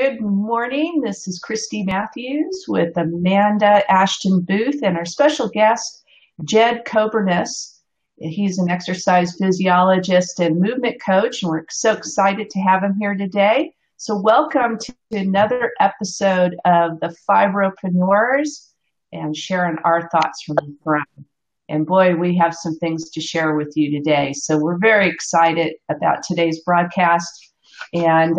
Good morning. This is Christy Matthews with Amanda Ashton-Booth and our special guest, Jed Coburness. He's an exercise physiologist and movement coach, and we're so excited to have him here today. So welcome to another episode of the FibroPreneurs and sharing our thoughts from the front. And boy, we have some things to share with you today. So we're very excited about today's broadcast. And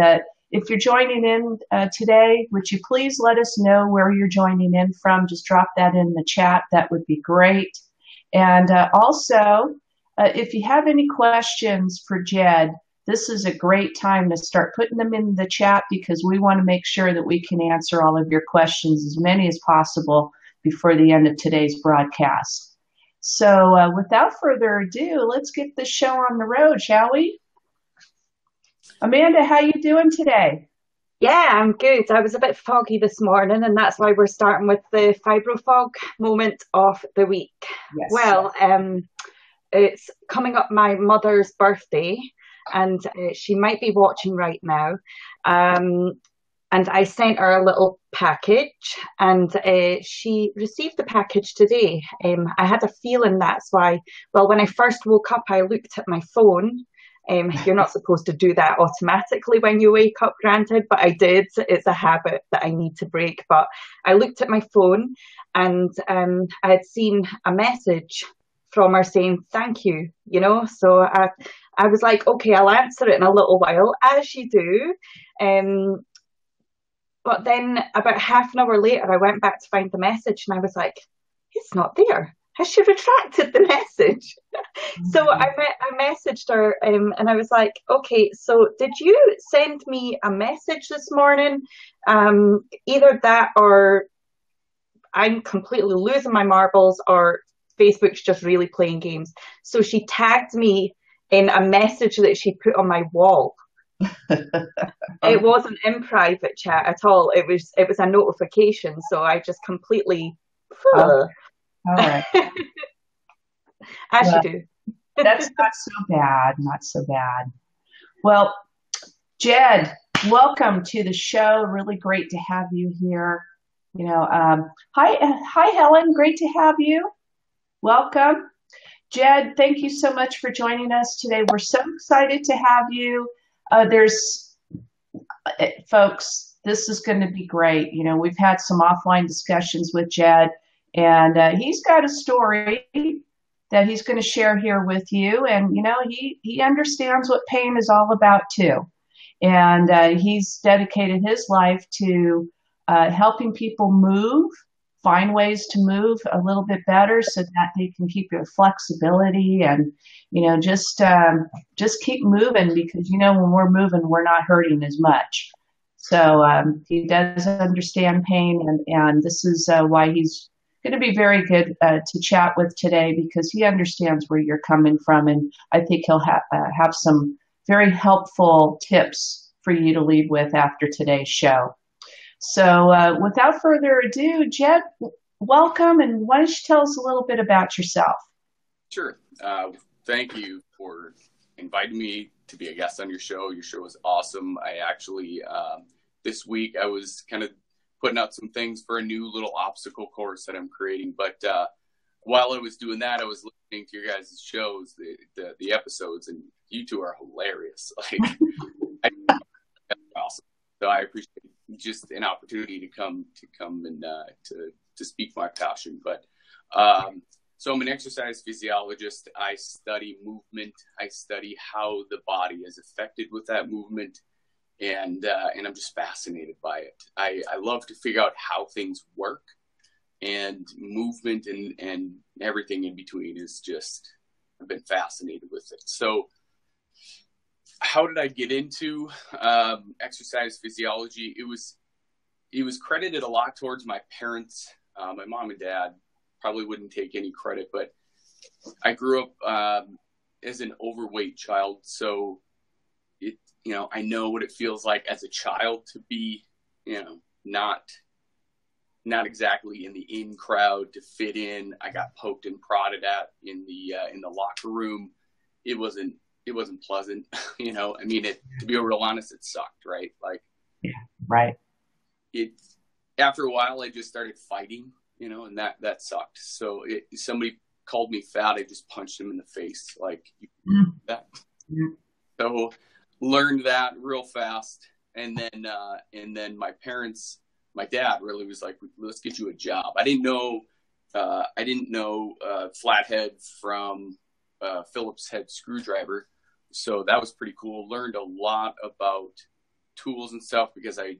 if you're joining in today, would you please let us know where you're joining in from? Just drop that in the chat. That would be great. And also, if you have any questions for Jed, this is a great time to start putting them in the chat because we want to make sure that we can answer all of your questions, as many as possible, before the end of today's broadcast. So without further ado, let's get this show on the road, shall we? Amanda, how you doing today? Yeah, I'm good. I was a bit foggy this morning, and that's why we're starting with the fibrofog moment of the week. Yes. Well, it's coming up my mother's birthday, and she might be watching right now. And I sent her a little package, and she received the package today. I had a feeling that's why. Well, when I first woke up, I looked at my phone. You're not supposed to do that automatically when you wake up, granted, but I did. It's a habit that I need to break. But I looked at my phone, and I had seen a message from her saying thank you, so I was like, okay, I'll answer it in a little while, as you do. But then about half an hour later, I went back to find the message, and I was like, it's not there. Has she retracted the message? So I messaged her, and I was like, okay, so did you send me a message this morning? Either that, or I'm completely losing my marbles, or Facebook's just really playing games. So she tagged me in a message that she put on my wall. It wasn't in private chat at all. It was a notification. So I just completely all right. As you do. That's not so bad. Not so bad. Well, Jed, welcome to the show. Really great to have you here. Hi, Helen. Great to have you. Welcome. Jed, thank you so much for joining us today. We're so excited to have you. Folks, this is going to be great. We've had some offline discussions with Jed, and he's got a story that he's going to share here with you. And, he understands what pain is all about too. And he's dedicated his life to helping people move, find ways to move a little bit better so that they can keep their flexibility and, just keep moving because, when we're moving, we're not hurting as much. So he does understand pain, and this is why he's going to be very good to chat with today because he understands where you're coming from, and I think he'll have some very helpful tips for you to leave with after today's show. So without further ado, Jed, welcome, and why don't you tell us a little bit about yourself? Sure. Thank you for inviting me to be a guest on your show. Your show is awesome. I actually, this week, I was kind of putting out some things for a new little obstacle course that I'm creating. But while I was doing that, I was listening to your guys' shows, the episodes, and you two are hilarious. That's awesome. So I appreciate just an opportunity to come and to speak my passion. But so I'm an exercise physiologist. I study movement. I study how the body is affected with that movement. And I'm just fascinated by it. I love to figure out how things work, and movement and everything in between is just, I've been fascinated with it. So how did I get into exercise physiology? It was credited a lot towards my parents. My mom and dad probably wouldn't take any credit, but I grew up as an overweight child. So I know what it feels like as a child to be, not exactly in the in crowd to fit in. I got poked and prodded at in the locker room. It wasn't pleasant, to be real honest, it sucked, right? Like, yeah. Right. it after a while I just started fighting, and that sucked. So somebody called me fat, I just punched him in the face, like that. So learned that real fast, and then my dad really was like, let's get you a job. I didn't know flathead from Phillips head screwdriver, so that was pretty cool. Learned a lot about tools and stuff because I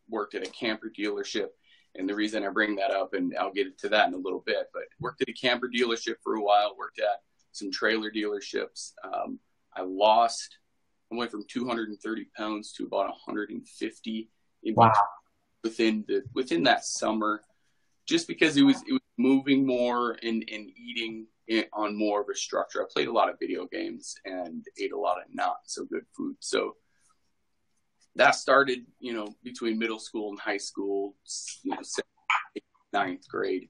worked at a camper dealership. And the reason I bring that up, and I'll get to that in a little bit, but worked at a camper dealership for a while, worked at some trailer dealerships. I went from 230 pounds to about 150 within that summer, just because it was moving more and eating on more of a structure. I played a lot of video games and ate a lot of not so good food. So that started, between middle school and high school, 7th, 8th, 9th grade.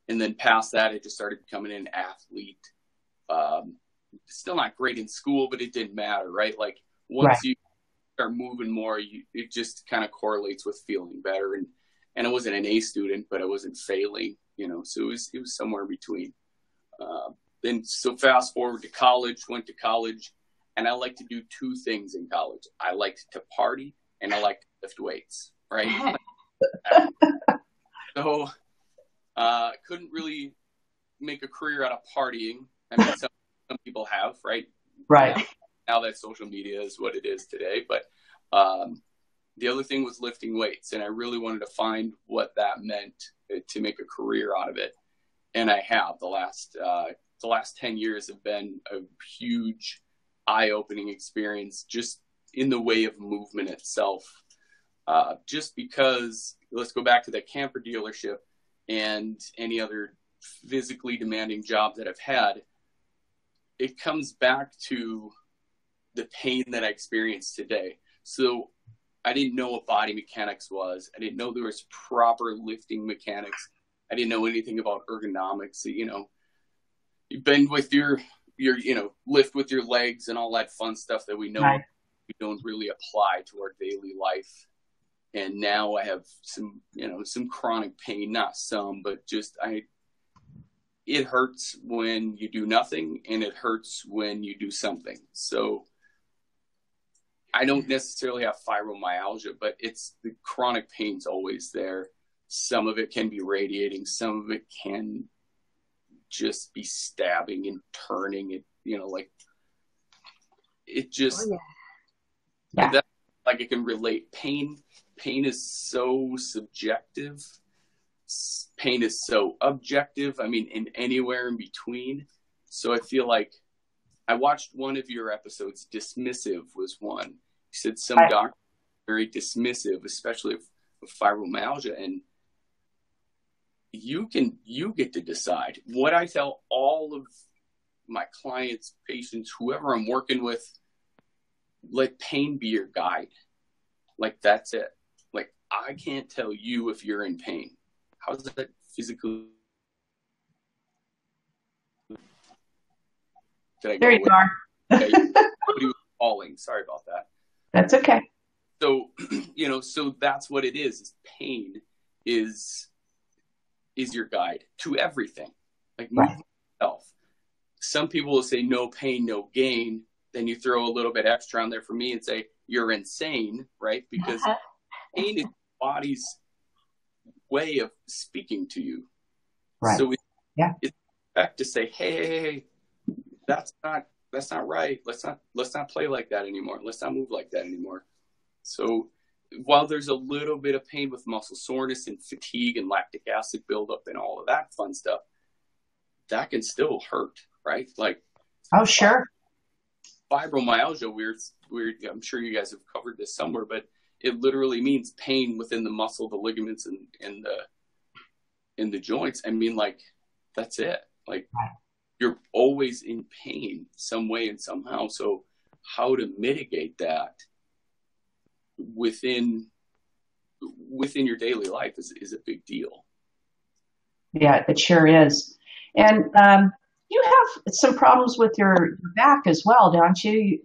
And then past that, I just started becoming an athlete. Still not great in school, but it didn't matter, right? Like once you start moving more, it just kind of correlates with feeling better. And I wasn't an A student, but I wasn't failing, so it was somewhere in between. So fast forward to college, went to college. And I like to do two things in college. I liked to party and I like to lift weights, right? So couldn't really make a career out of partying. I mean, some people have, right? Right. Now that social media is what it is today. But the other thing was lifting weights. And I really wanted to find what that meant to make a career out of it. And I have. The last 10 years have been a huge eye-opening experience just in the way of movement itself. Just because, let's go back to that camper dealership and any other physically demanding job that I've had, it comes back to the pain that I experience today. So I didn't know what body mechanics was. I didn't know there was proper lifting mechanics. I didn't know anything about ergonomics. You bend with your lift with your legs and all that fun stuff that we know we don't really apply to our daily life. And now I have some chronic pain, not some, but just it hurts when you do nothing and it hurts when you do something. So I don't necessarily have fibromyalgia, but it's the chronic pain's always there. Some of it can be radiating. Some of it can just be stabbing and turning it, like it just, that, like it can relate. Pain is so subjective. Pain is so objective. I mean, in anywhere in between. So I feel like I watched one of your episodes. Dismissive was one. You said some doctors are very dismissive, especially of fibromyalgia, and you get to decide. What I tell all of my clients, patients, whoever I'm working with, let pain be your guide. Like, that's it. Like, I can't tell you if you're in pain. How does that physically? There you are. Okay. Somebody was calling. Sorry about that. That's okay. So, so that's what it is pain is your guide to everything. Like movement itself. Some people will say no pain, no gain. Then you throw a little bit extra on there for me and say you're insane, right? Because pain is the body's way of speaking to you. Right. So it's back to say, hey, that's not right. Let's not play like that anymore. Let's not move like that anymore. So while there's a little bit of pain with muscle soreness and fatigue and lactic acid buildup and all of that fun stuff, that can still hurt, right? Like, oh, sure. Fibromyalgia, weird. I'm sure you guys have covered this somewhere, but it literally means pain within the muscle, the ligaments, and the joints. I mean, like, that's it. Like, you're always in pain some way and somehow. So how to mitigate that within your daily life is a big deal. Yeah, it sure is. And you have some problems with your back as well, don't you?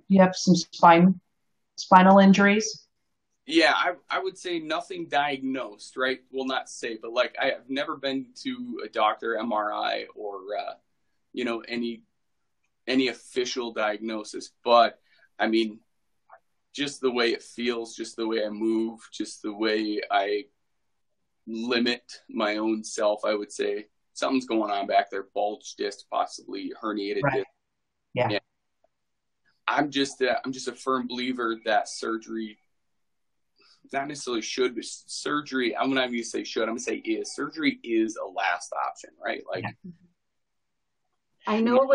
You have some spinal injuries. Yeah, I would say nothing diagnosed, right? Well, not say, but like I have never been to a doctor, MRI, or any official diagnosis. But I mean, just the way it feels, just the way I move, just the way I limit my own self, I would say something's going on back there. Bulge disc, possibly herniated Right. disc. Yeah. And I'm just a firm believer that surgery, not necessarily should, but surgery, I'm not going to say should, I'm going to say is. Surgery is a last option, right? Like, Yeah. I know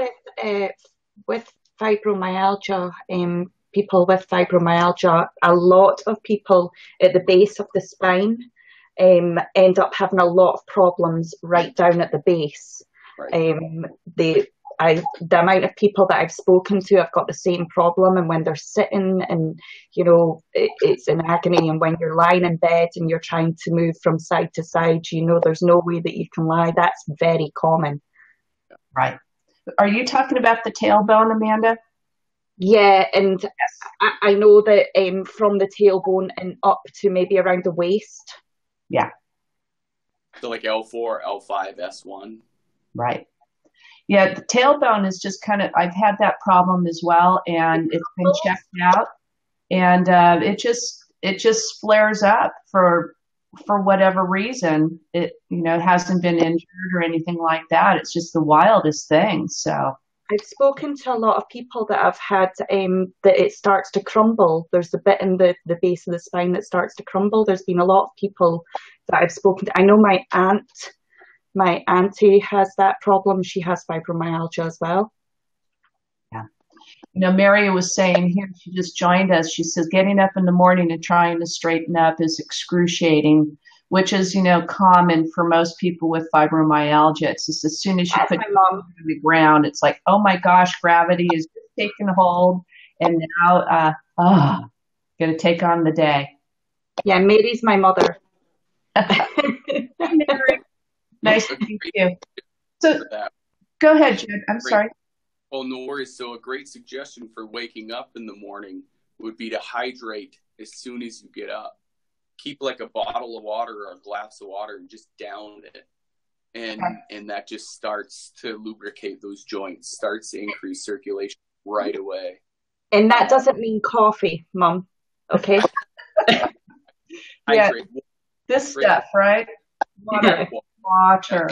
with fibromyalgia, people with fibromyalgia, a lot of people at the base of the spine end up having a lot of problems right down at the base. Right. The amount of people that I've spoken to have got the same problem, and when they're sitting and it's in agony, and when you're lying in bed and you're trying to move from side to side, there's no way that you can lie. That's very common. Right. Are you talking about the tailbone, Amanda? Yeah, and yes. I know that from the tailbone and up to maybe around the waist. Yeah. So like L4, L5, S1. Right. Yeah, the tailbone is just I've had that problem as well, and it's been checked out, and it just flares up for whatever reason. It hasn't been injured or anything like that. It's just the wildest thing. So I've spoken to a lot of people that have had that it starts to crumble. There's a bit in the base of the spine that starts to crumble. There's been a lot of people that I've spoken to. I know my auntie has that problem. She has fibromyalgia as well. Yeah. Mary was saying here, she just joined us. She says getting up in the morning and trying to straighten up is excruciating, which is, common for most people with fibromyalgia. It's just as soon as you put your feet on the ground, it's like, oh my gosh, gravity is just taking hold. And now, going to take on the day. Yeah, Mary's my mother. Mary. Nice to meet you. So, go ahead, Jed. I'm sorry. Well, no worries. So a great suggestion for waking up in the morning would be to hydrate as soon as you get up. Keep like a bottle of water or a glass of water and just down it. And that just starts to lubricate those joints, starts to increase circulation right away. And that doesn't mean coffee, Mom. Okay? Yeah, this stuff, right? Water. Water.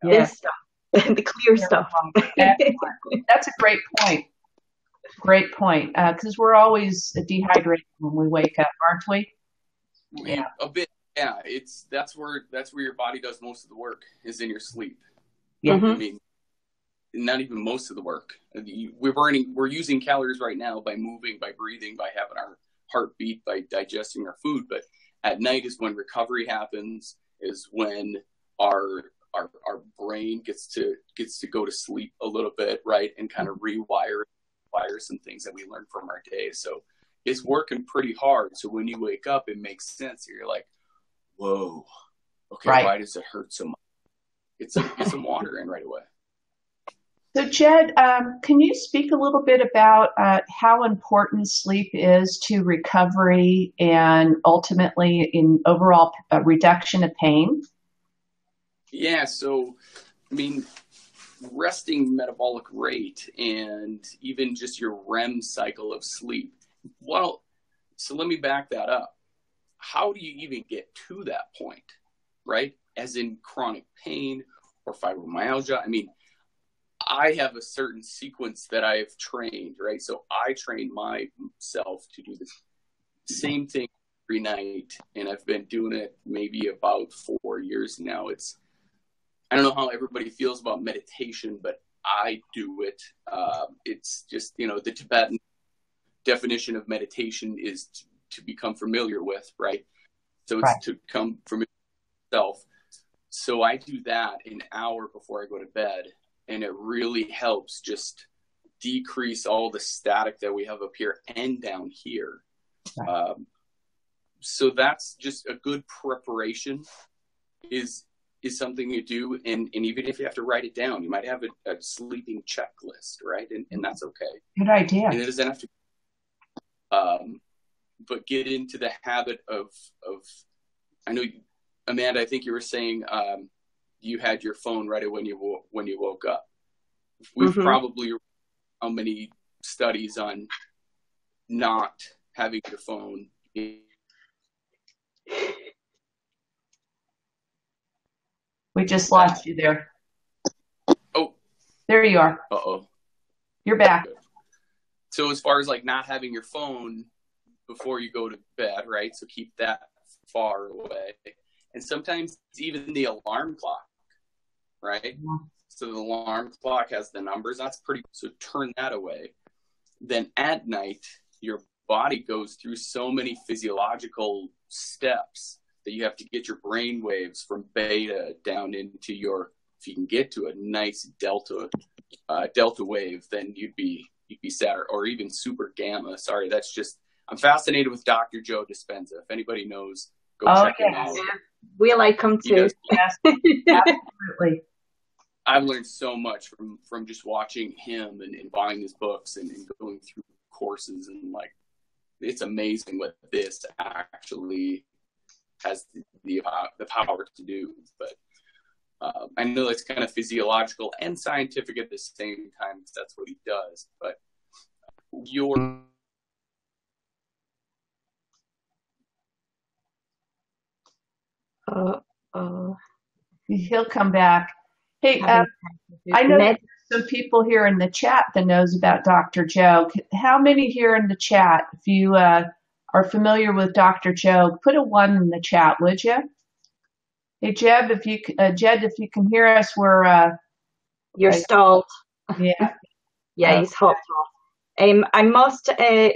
Yeah. This stuff. The clear stuff. That's a great point. Great point. Because we're always dehydrated when we wake up, aren't we? Yeah. A bit. Yeah. That's where your body does most of the work, is in your sleep. Yeah. I mean, not even most of the work. We're using calories right now by moving, by breathing, by having our heart beat, by digesting our food. But at night is when recovery happens, is when our brain gets to go to sleep a little bit, right? And kind of rewire some things that we learned from our day. So it's working pretty hard. So when you wake up, it makes sense. You're like, whoa, okay, right. Why does it hurt so much? Get some water in right away. So Jed, can you speak a little bit about how important sleep is to recovery and ultimately in overall reduction of pain? Yeah, so, I mean, resting metabolic rate and even just your REM cycle of sleep. Well, so let me back that up. How do you even get to that point, right? As in chronic pain or fibromyalgia. I mean, I have a certain sequence that I've trained, right? So I train myself to do the same thing every night, and I've been doing it maybe about 4 years now. I don't know how everybody feels about meditation, but I do it. It's just, the Tibetan definition of meditation is to become familiar with, right? So it's to become familiar with yourself. So I do that an hour before I go to bed, and it really helps just decrease all the static that we have up here and down here. So that's just a good preparation is something you do. And even if you have to write it down, you might have a sleeping checklist, right? And that's okay. Good idea. And it doesn't have to get into the habit of, I know, Amanda, I think you were saying you had your phone right when you woke up. We've probably run how many studies on not having your phone. We just lost you there. Oh, there you are. Uh-oh. You're back. So as far as like not having your phone before you go to bed, right? So keep that far away. And sometimes even the alarm clock, right? Yeah. So the alarm clock has the numbers. That's pretty, so turn that away. Then at night, your body goes through so many physiological steps that you have to get your brain waves from beta down into your, if you can get to a nice delta wave, then you'd be sad, or even super gamma. Sorry, that's just, I'm fascinated with Dr. Joe Dispenza. If anybody knows, go check him out. We like him too. Yes, absolutely. I've learned so much from just watching him and buying his books and going through courses, and like, it's amazing what this actually has the power to do. But I know it's kind of physiological and scientific at the same time, because that's what he does. But he'll come back. Hey, I know there's some people here in the chat that knows about Dr. Joe. How many here in the chat, if you are familiar with Dr. Joe, put a 1 in the chat, would you? Hey, Jed, if you can hear us, you're stalled. Yeah. Yeah, he's hopped off. I must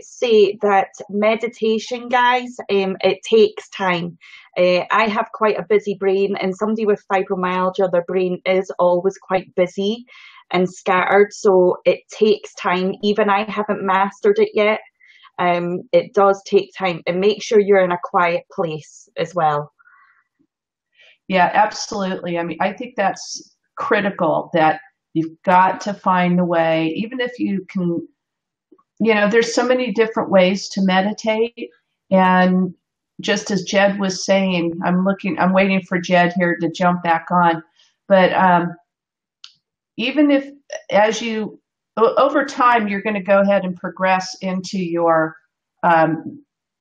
say that meditation, guys, it takes time. I have quite a busy brain, and somebody with fibromyalgia, their brain is always quite busy and scattered, so it takes time. Even I haven't mastered it yet. It does take time, and make sure you're in a quiet place as well. Yeah, absolutely. I mean, I think that's critical, that you've got to find a way, even if you can, there's so many different ways to meditate. And just as Jed was saying, I'm waiting for Jed here to jump back on. But even if, over time, you're going to go ahead and progress into your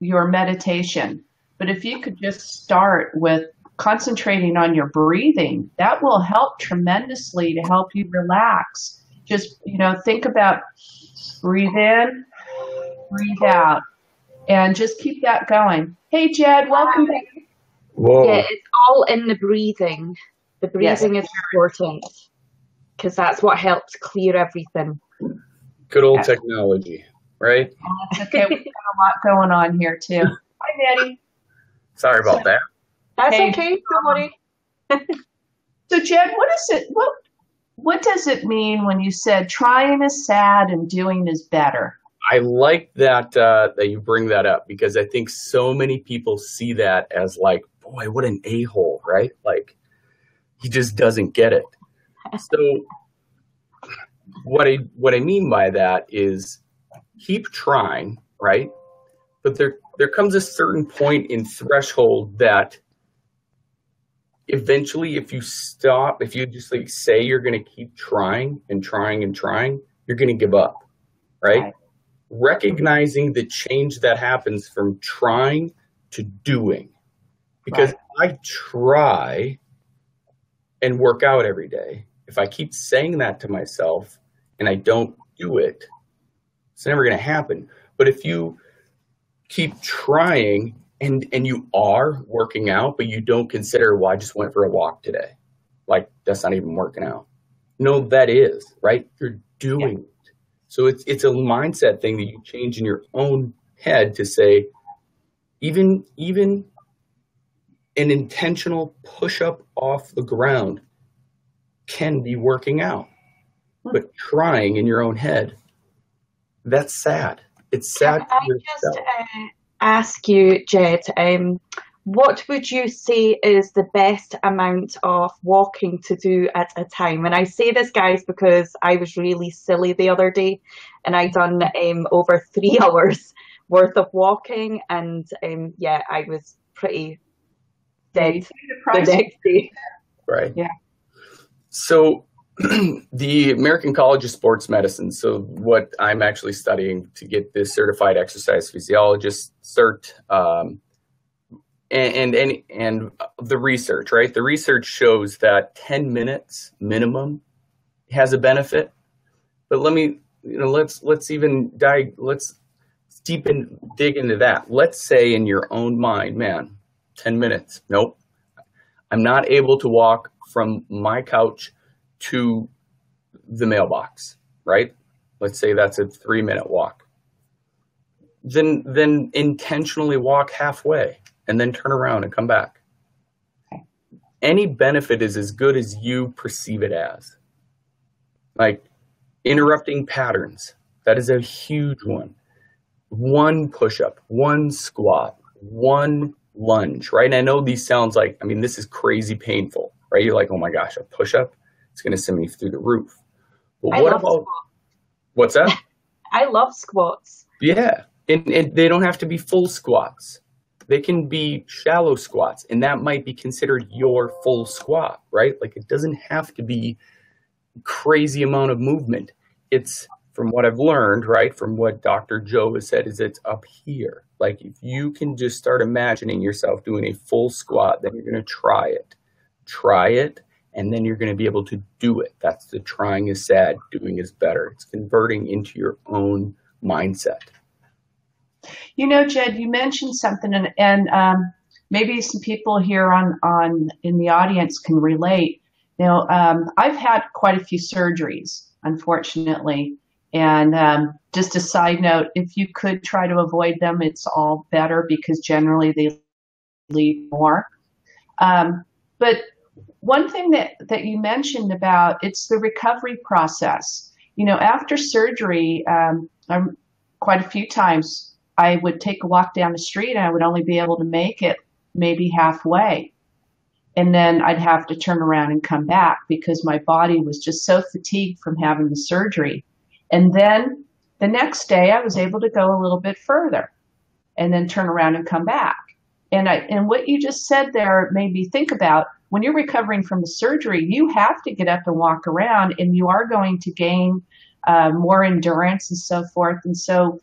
meditation. But if you could just start with concentrating on your breathing, that will help tremendously to help you relax. Just, think about breathe in, breathe out, and just keep that going. Hey, Jed, welcome back. Whoa. Yeah, it's all in the breathing. The breathing is important, because that's what helps clear everything. Good old technology, right? That's okay. We've got a lot going on here, too. Hi, Maddie. Sorry about that. That's okay. Don't worry. So, Jed, what does it mean when you said trying is sad and doing is better? I like that that you bring that up, because I think so many people see that as like, boy, what an a-hole, right? Like, he just doesn't get it. So what I mean by that is keep trying, right? But there comes a certain point in threshold that eventually, if you stop, if you just like say you're going to keep trying and trying and trying, you're going to give up, right? Recognizing the change that happens from trying to doing. Because I try and work out every day. If I keep saying that to myself and I don't do it, it's never going to happen. But if you keep trying and you are working out, but you don't consider, well, I just went for a walk today. Like, that's not even working out. No, that is, right? You're doing it. So it's a mindset thing that you change in your own head to say, even an intentional push-up off the ground can be working out. But trying in your own head, that's sad. It's sad. Can I just ask you, Jed, what would you say is the best amount of walking to do at a time? And I say this, guys, because I was really silly the other day, and I done over 3 hours worth of walking, and yeah, I was pretty dead the next day. Right. Yeah. So the American College of Sports Medicine, so what I'm actually studying to get this certified exercise physiologist cert, and the research, right? The research shows that 10 minutes minimum has a benefit. But let's dig into that. Let's say in your own mind, man, 10 minutes. Nope. I'm not able to walk from my couch to the mailbox, right? Let's say that's a 3-minute walk. Then intentionally walk halfway and then turn around and come back. Okay. Any benefit is as good as you perceive it as. Like interrupting patterns, that is a huge one. One push-up, one squat, one lunge, right? And I know these sounds like, I mean, this is crazy painful, right? You're like, oh my gosh, a push-up, it's going to send me through the roof. But what about, squats. What's that? I love squats. Yeah, and they don't have to be full squats. They can be shallow squats, and that might be considered your full squat, right? Like it doesn't have to be crazy amount of movement. It's, from what I've learned, right, from what Dr. Joe has said, is it's up here. Like if you can just start imagining yourself doing a full squat, then you're going to try it, and then you're going to be able to do it. That's the trying is sad, doing is better. It's converting into your own mindset. You know, Jed, you mentioned something, and maybe some people here on in the audience can relate. You know, I've had quite a few surgeries, unfortunately, and just a side note, if you could try to avoid them, it's all better because generally they lead more. But one thing that you mentioned about, it's the recovery process. You know, after surgery, quite a few times I would take a walk down the street and I would only be able to make it maybe halfway. And then I'd have to turn around and come back because my body was just so fatigued from having the surgery. And then the next day I was able to go a little bit further and then turn around and come back. And what you just said there made me think about, when you're recovering from the surgery, you have to get up and walk around, and you are going to gain more endurance and so forth. And so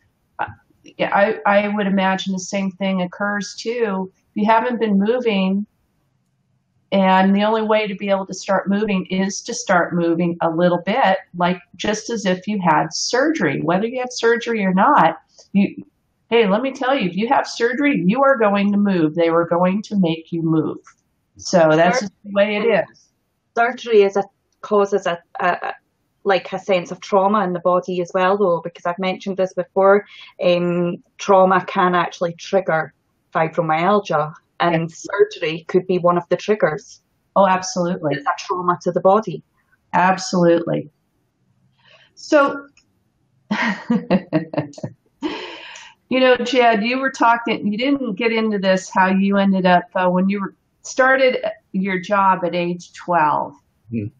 I would imagine the same thing occurs too. If you haven't been moving, and the only way to be able to start moving is to start moving a little bit, like just as if you had surgery. Whether you have surgery or not, hey, let me tell you, if you have surgery, you are going to move. They were going to make you move. So that's just the way it is. Surgery causes like a sense of trauma in the body as well, though, because I've mentioned this before. Trauma can actually trigger fibromyalgia, and surgery could be one of the triggers. Oh, absolutely. It's a trauma to the body. Absolutely. So, you know, Jed, you were talking, you didn't get into this, how you ended up when you started your job at age 12. Mm.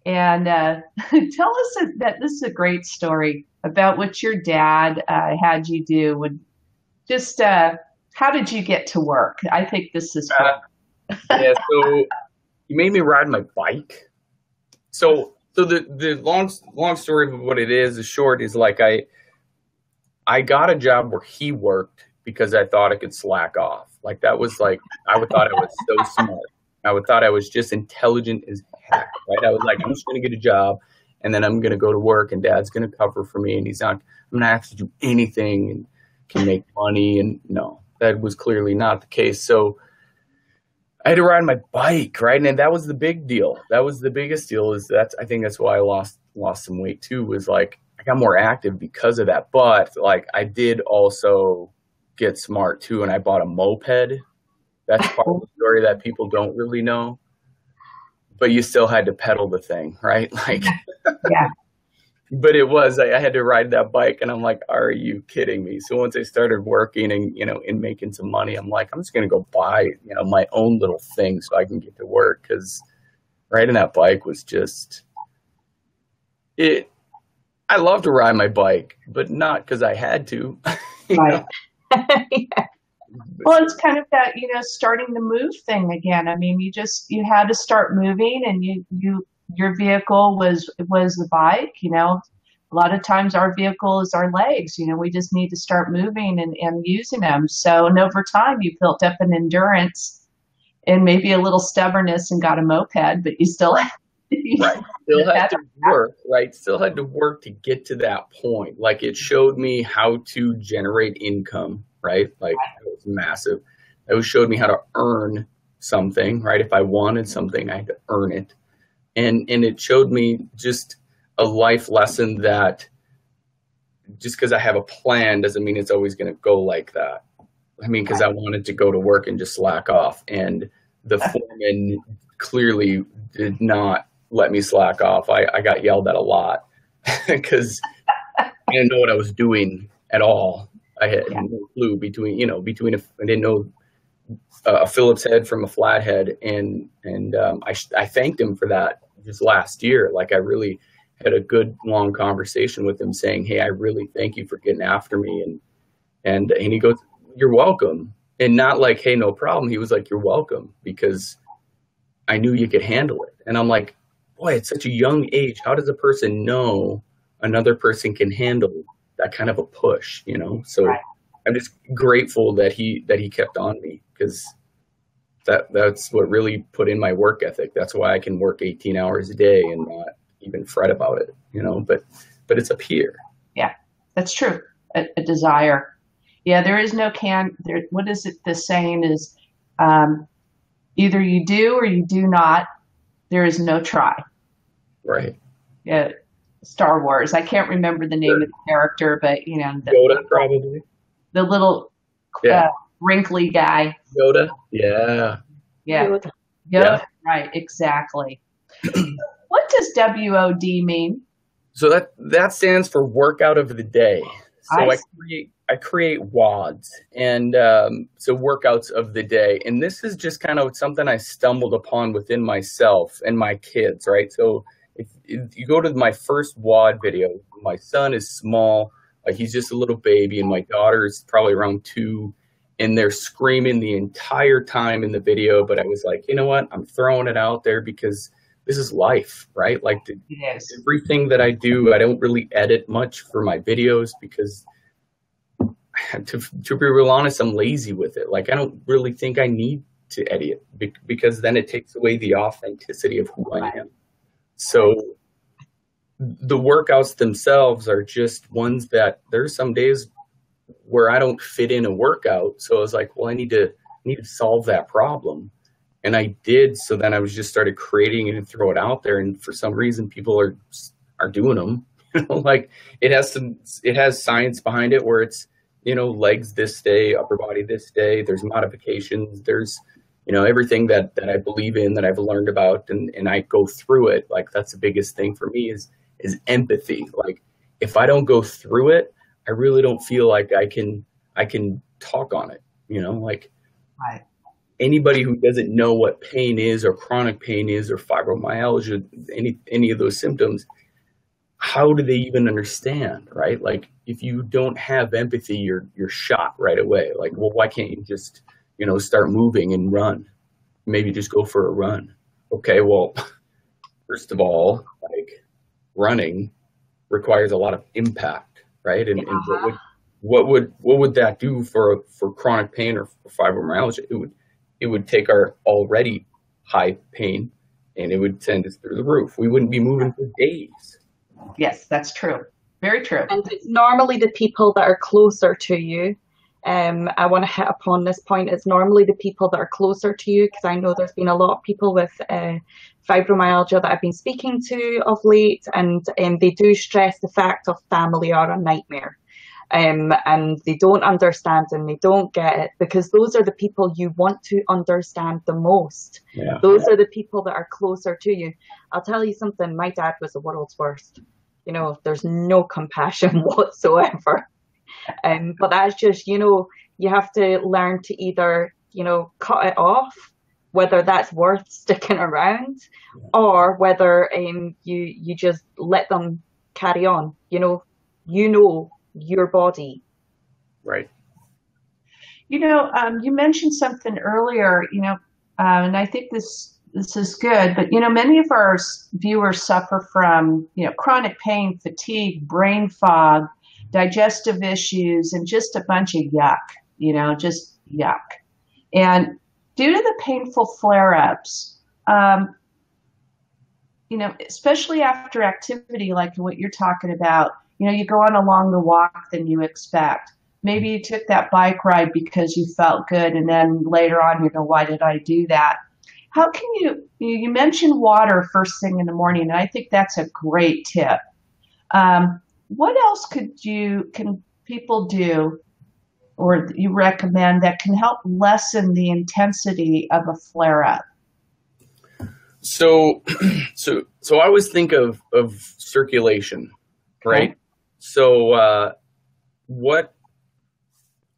And tell us that this is a great story about what your dad had you do. Just how did you get to work? I think this is fun. Yeah, so you made me ride my bike. So the long story of what it is short is like I got a job where he worked because I thought I could slack off. Like that was like, I would thought I was so smart. I would thought I was just intelligent as heck, right? I was like, I'm just going to get a job and then I'm going to go to work and dad's going to cover for me. And he's not, I'm going to have to do anything and can make money. And no, that was clearly not the case. So I had to ride my bike, right? And that was the big deal. That was the biggest deal is I think that's why I lost some weight too, was like, I got more active because of that. But like I did also get smart too. And I bought a moped. That's part of the story that people don't really know, but you still had to pedal the thing, right? Like, yeah. But it was, I had to ride that bike and I'm like, are you kidding me? So once I started working and, and making some money, I'm like, I'm just going to go buy, my own little thing so I can get to work. Cause riding that bike was just, I love to ride my bike, but not because I had to. Right. Yeah. Well, it's kind of that, starting to move thing again. I mean, you had to start moving, and your vehicle was the bike. A lot of times our vehicle is our legs. We just need to start moving and using them. So, and over time, you built up an endurance and maybe a little stubbornness and got a moped, but you still right. Still had to work, right? Still had to work to get to that point. Like, it showed me how to generate income, right? Like, it was massive. It showed me how to earn something, right? If I wanted something, I had to earn it. And it showed me just a life lesson that just because I have a plan doesn't mean it's always going to go like that. I mean, because I wanted to go to work and just slack off. And the foreman clearly did not let me slack off. I got yelled at a lot because I didn't know what I was doing at all. I had no clue between I didn't know a Phillips head from a flathead. And I thanked him for that just last year. Like, I really had a good long conversation with him saying, hey, I really thank you for getting after me. And he goes, you're welcome. And not like, hey, no problem. He was like, you're welcome, because I knew you could handle it. And I'm like, boy, at such a young age, how does a person know another person can handle that kind of a push, So I'm just grateful that he kept on me, because that's what really put in my work ethic. That's why I can work 18 hours a day and not even fret about it, but it's up here. Yeah, that's true. A desire. Yeah, there is no what is it? The saying is, either you do or you do not. There is no try. Right. Yeah. Star Wars. I can't remember the name of the character, but Yoda, probably. The little wrinkly guy. Yoda. Yeah. Yeah. Yoda. Yeah. Right. Exactly. What does WOD mean? So that stands for workout of the day. So I create WODs, and so workouts of the day. And this is just kind of something I stumbled upon within myself and my kids, right? So if you go to my first WOD video, my son is small, he's just a little baby, and my daughter is probably around 2, and they're screaming the entire time in the video. But I was like, you know what? I'm throwing it out there because this is life, right? Like, everything that I do, I don't really edit much for my videos because, to be real honest, I'm lazy with it. Like, I don't really think I need to edit because then it takes away the authenticity of who I am. So the workouts themselves are just ones that there's some days where I don't fit in a workout. So I was like, well, I need to solve that problem. And I did. So then I was just started creating it and throw it out there. And for some reason, people are doing them. Like, it has science behind it where it's, legs this day, upper body this day. There's modifications. There's, everything that I believe in, that I've learned about, and I go through it. Like, that's the biggest thing for me is empathy. Like, if I don't go through it, I really don't feel like I can talk on it. Like, right. Anybody who doesn't know what pain is, or chronic pain is, or fibromyalgia, any of those symptoms, how do they even understand, right? Like, if you don't have empathy, you're shot right away. Like, well, why can't you just, start moving and run? Maybe just go for a run. Okay, well, first of all, like, running requires a lot of impact, right? And what would that do for chronic pain or for fibromyalgia? It would take our already high pain and it would send us through the roof. We wouldn't be moving for days. Yes, that's true. Very true. And it's normally the people that are closer to you. I want to hit upon this point. It's normally the people that are closer to you, because I know there's been a lot of people with fibromyalgia that I've been speaking to of late, and they do stress the fact of family are a nightmare. And they don't understand and they don't get it, because those are the people you want to understand the most. Yeah. Those are the people that are closer to you. I'll tell you something, my dad was the world's worst. There's no compassion whatsoever. But that's just, you have to learn to either, cut it off, whether that's worth sticking around, or whether you just let them carry on. You know your body. Right. You mentioned something earlier, and I think this is good, but, many of our viewers suffer from, chronic pain, fatigue, brain fog, digestive issues, and just a bunch of yuck, just yuck. And due to the painful flare-ups, especially after activity like what you're talking about, you go on a longer walk than you expect. Maybe you took that bike ride because you felt good, and then later on you go, why did I do that? How can you mentioned water first thing in the morning, and I think that's a great tip. What else can people do or you recommend that can help lessen the intensity of a flare-up? So I always think of circulation, right? Okay. So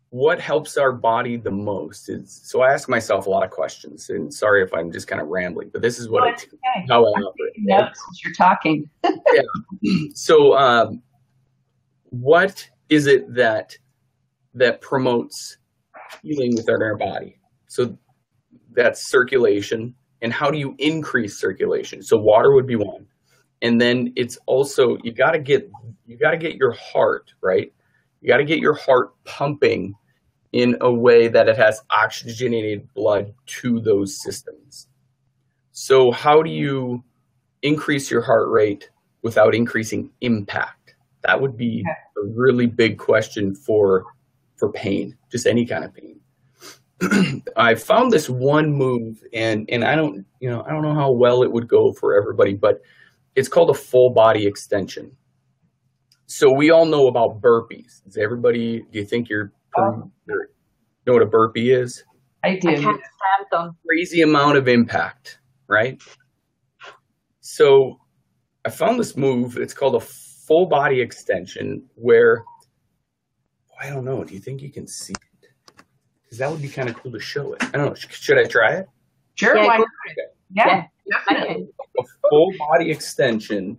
what helps our body the most is, so I ask myself a lot of questions, and sorry if I'm just kind of rambling, but this is what how I operate. Notes as you're talking. Yeah. So what is it that promotes healing within our body? So that's circulation. And how do you increase circulation? So water would be one. And then it's also, you got to get your heart, right? You got to get your heart pumping in a way that it has oxygenated blood to those systems. So how do you increase your heart rate without increasing impact? That would be a really big question for pain, just any kind of pain. I found this one move, and I don't know how well it would go for everybody, but it's called a full body extension. So we all know about burpees. Does everybody, do you think you know what a burpee is? I do. I can't stand them. Crazy amount of impact, right? So I found this move. It's called a full body extension where, I don't know, do you think you can see it? Because that would be kind of cool to show it. I don't know. Should I try it? Sure. Yeah, Why not? Okay. Yeah, definitely. A full body extension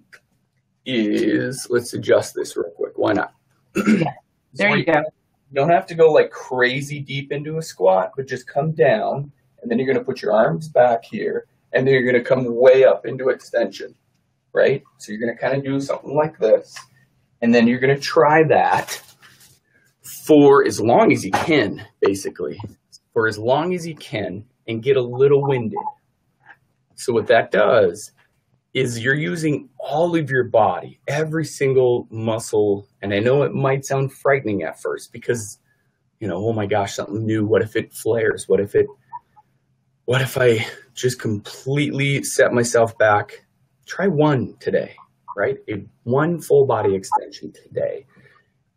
is, let's adjust this real quick. Why not? Yeah. There you go. You don't have to go like crazy deep into a squat, but just come down, and then you're going to put your arms back here, and then you're going to come way up into extension, right? So you're going to kind of do something like this, and then you're going to try that for as long as you can, basically, for as long as you can, and get a little winded. So what that does is you're using all of your body, every single muscle. And I know it might sound frightening at first because, oh my gosh, something new. What if it flares? What if I just completely set myself back? Try one today, right? One full body extension today.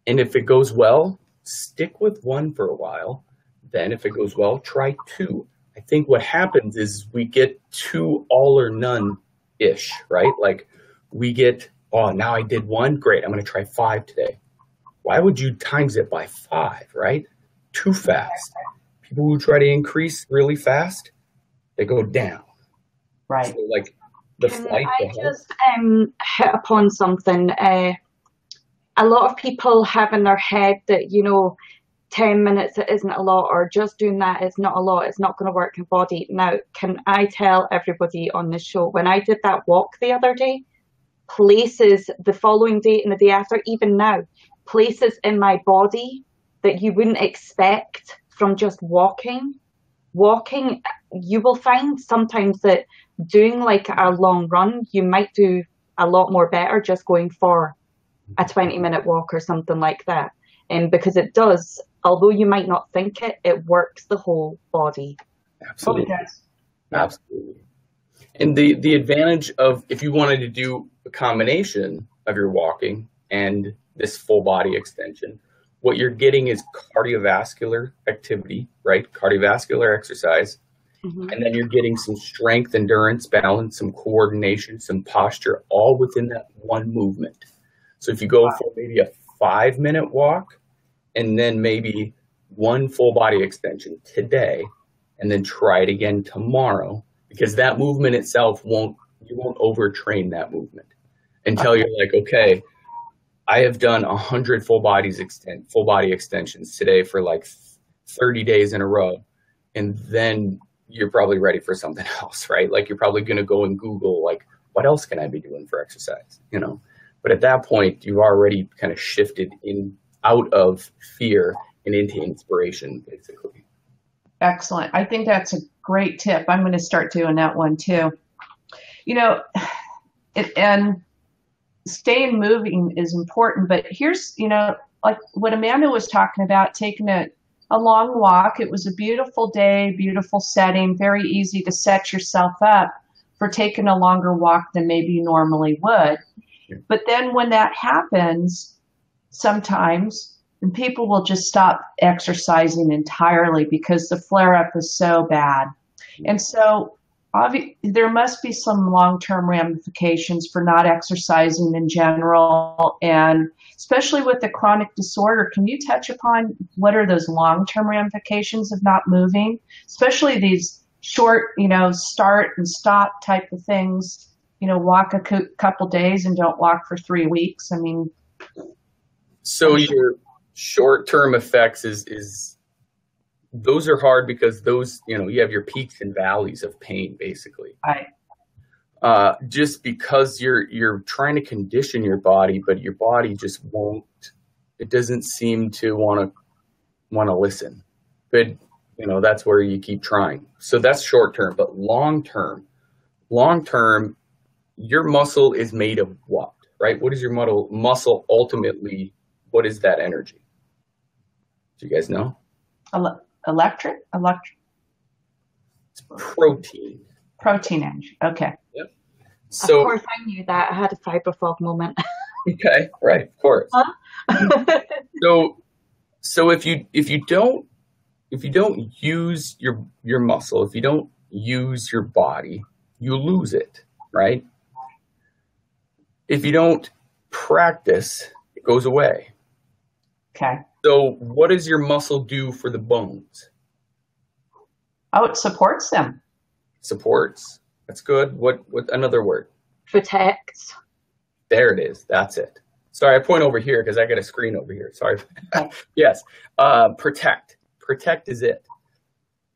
And if it goes well, stick with one for a while. Then if it goes well, try two. I think what happens is we get two all or none-ish, right? Like we get, now I did one, great, I'm going to try 5 today. Why would you times it by 5, right? Too fast. People who try to increase really fast, they go down. Right. So like the flight. I just hit upon something. A lot of people have in their head that, 10 minutes, it isn't a lot, or just doing that is not a lot, it's not going to work in body. Now, can I tell everybody on this show, when I did that walk the other day, places the following day and the day after, even now, places in my body that you wouldn't expect from just walking, you will find sometimes that doing like a long run, you might do a lot more better just going for a 20-minute walk or something like that. And because it does, although you might not think it, it works the whole body. Absolutely. Absolutely. And the advantage of, if you wanted to do a combination of your walking and this full body extension, what you're getting is cardiovascular activity, right? Cardiovascular exercise. Mm-hmm. And then you're getting some strength, endurance, balance, some coordination, some posture, all within that one movement. So if you go for maybe a 5-minute walk and then maybe one full body extension today, and then try it again tomorrow, because that movement itself you won't overtrain that movement. until you're like, okay, I have done 100 full body extensions today for like 30 days in a row. And then you're probably ready for something else, right? Like you're probably going to go and Google, like, what else can I be doing for exercise? You know, but at that point, you've already kind of shifted out of fear and into inspiration, basically. Excellent. I think that's a great tip. I'm going to start doing that one too. You know, and staying moving is important, but here's, you know, like what Amanda was talking about, taking a long walk. It was a beautiful day, beautiful setting, very easy to set yourself up for taking a longer walk than maybe you normally would. But then when that happens, sometimes people will just stop exercising entirely because the flare-up is so bad. And so there must be some long-term ramifications for not exercising in general, and especially with the chronic disorder. Can you touch upon what are those long-term ramifications of not moving, especially these short, you know, start and stop type of things, you know, walk a couple days and don't walk for 3 weeks? I mean, so your short-term effects is those are hard because those, you know, you have your peaks and valleys of pain, basically. Right. Just because you're trying to condition your body, but your body just won't. It doesn't seem to want to listen. But you know, that's where you keep trying. So that's short term. But long term, your muscle is made of what? Right? What is your muscle ultimately? What is that energy? Do you guys know? Electric? It's protein. Protein energy. Okay. Yep. So, of course, I knew that. I had a fibro fog moment. Okay, right, of course. Huh? So if you don't use your muscle, if you don't use your body, you lose it, right? If you don't practice, it goes away. Okay. So what does your muscle do for the bones? Oh, it supports them. Supports. That's good. What another word? Protects. There it is. That's it. Sorry, I point over here because I got a screen over here. Sorry. Yes. Protect. Protect is it.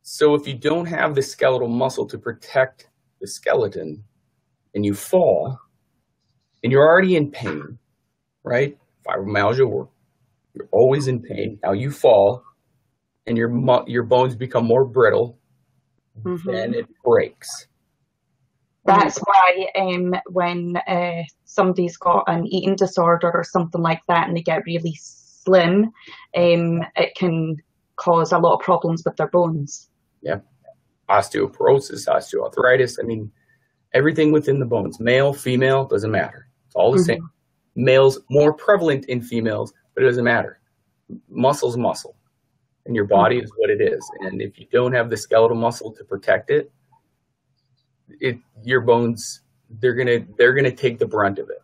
So if you don't have the skeletal muscle to protect the skeleton and you fall and you're already in pain, right? Fibromyalgia, you're always in pain. Now you fall and your bones become more brittle, then it breaks. That's why when somebody's got an eating disorder or something like that and they get really slim, it can cause a lot of problems with their bones. Yeah. Osteoporosis, osteoarthritis. I mean, everything within the bones, male, female, doesn't matter. It's all the same. Males, more prevalent in females, but it doesn't matter. Muscle's muscle, and your body is what it is. And if you don't have the skeletal muscle to protect it, your bones, they're gonna take the brunt of it.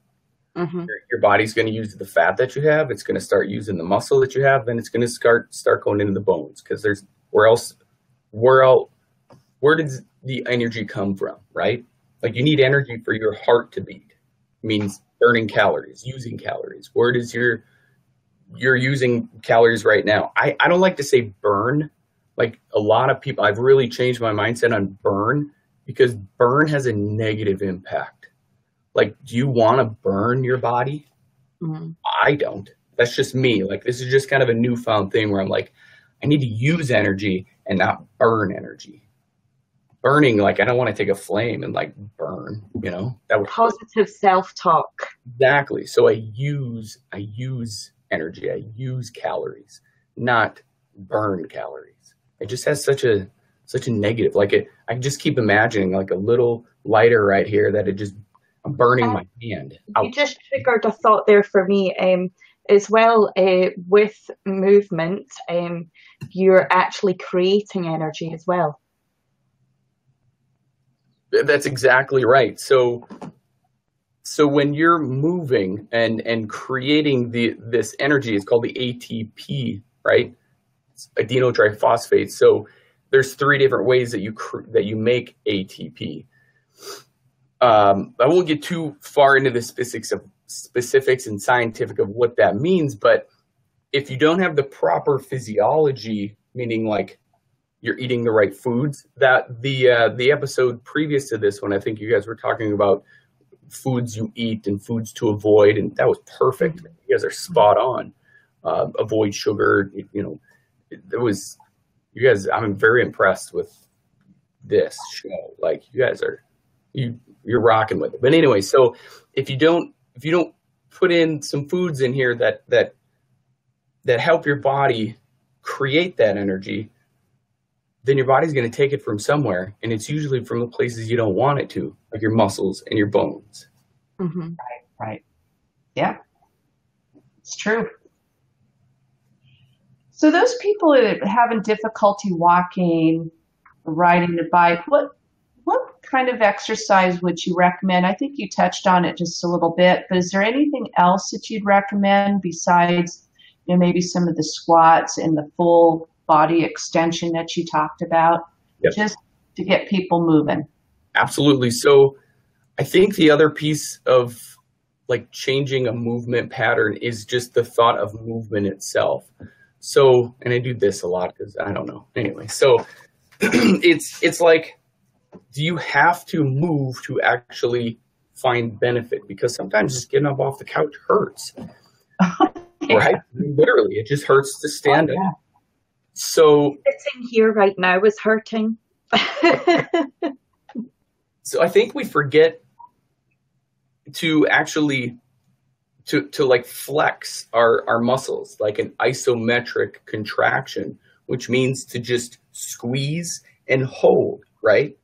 Your body's gonna use the fat that you have. It's gonna start using the muscle that you have, then it's gonna start going into the bones, because there's where does the energy come from, right? Like you need energy for your heart to beat. It means burning calories, using calories. Where does you're using calories right now? I don't like to say burn. Like a lot of people, I've really changed my mindset on burn, because burn has a negative impact. Like, do you want to burn your body? I don't. That's just me. Like, this is just kind of a newfound thing where I'm like, I need to use energy and not burn energy. Burning, like, I don't want to take a flame and like burn, you know? That would positive self-talk. Exactly. So I use energy. I use calories, not burn calories. It just has such a negative, like I just keep imagining like a little lighter right here that I'm burning my hand. Ouch. You just triggered a thought there for me, as well. With movement, you're actually creating energy as well. That's exactly right. So when you're moving and creating this energy, it's called the ATP, right? It's adenotriphosphate. So there's 3 different ways that you make ATP. I won't get too far into the specifics and scientific of what that means, but if you don't have the proper physiology, meaning like you're eating the right foods, that the episode previous to this one, I think you guys were talking about foods you eat and foods to avoid, and that was perfect. You guys are spot on. Avoid sugar, you guys, I'm very impressed with this show. Like, you guys are, you're rocking with it. But anyway, so if you don't put in some foods in here that help your body create that energy, then your body's going to take it from somewhere, and it's usually from the places you don't want it to, like your muscles and your bones. Mm-hmm. Right. Yeah, it's true. So those people that are having difficulty walking, riding the bike, what kind of exercise would you recommend? I think you touched on it just a little bit, but is there anything else that you'd recommend besides, maybe some of the squats and the full body extension that you talked about, Yep. just to get people moving? Absolutely. So I think the other piece of like changing a movement pattern is just the thought of movement itself. So, and I do this a lot because I don't know. Anyway, so it's like, do you have to move to actually find benefit? Because sometimes just getting up off the couch hurts, right? Literally, it just hurts to stand up. So Sitting here right now is hurting. So I think we forget to actually to like flex our muscles, like an isometric contraction, which means to just squeeze and hold, right?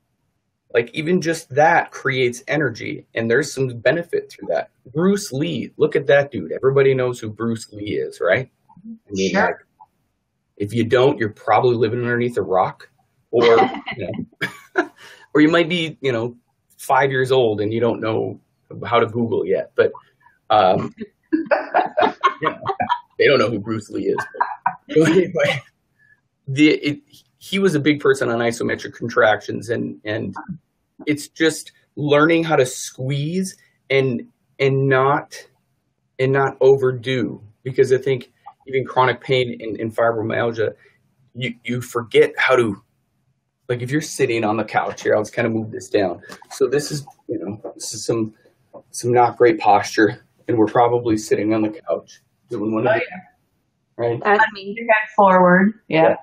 Like even just that creates energy, and there's some benefit through that. Bruce Lee, look at that dude. Everybody knows who Bruce Lee is, right? I mean, Sure. like, if you don't, you're probably living underneath a rock, or or you might be 5 years old and you don't know how to Google yet. But they don't know who Bruce Lee is. But anyway, he was a big person on isometric contractions, and it's just learning how to squeeze and not overdo, because I think even chronic pain and fibromyalgia, you forget how to, like if you're sitting on the couch here, let's kind of move this down. So this is some not great posture, and we're probably sitting on the couch doing one of these, right? That's me. Your head forward. Yeah.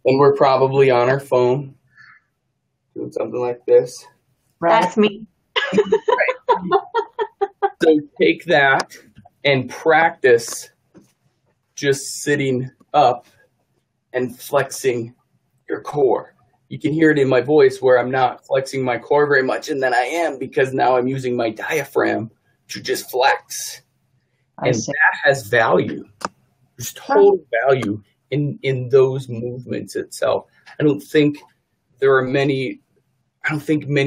And we're probably on our phone doing something like this. Right. That's me. So take that and practice just sitting up and flexing your core. You can hear it in my voice where I'm not flexing my core very much, and then I am, because now I'm using my diaphragm to just flex. And that has value. There's total value in those movements itself. I don't think many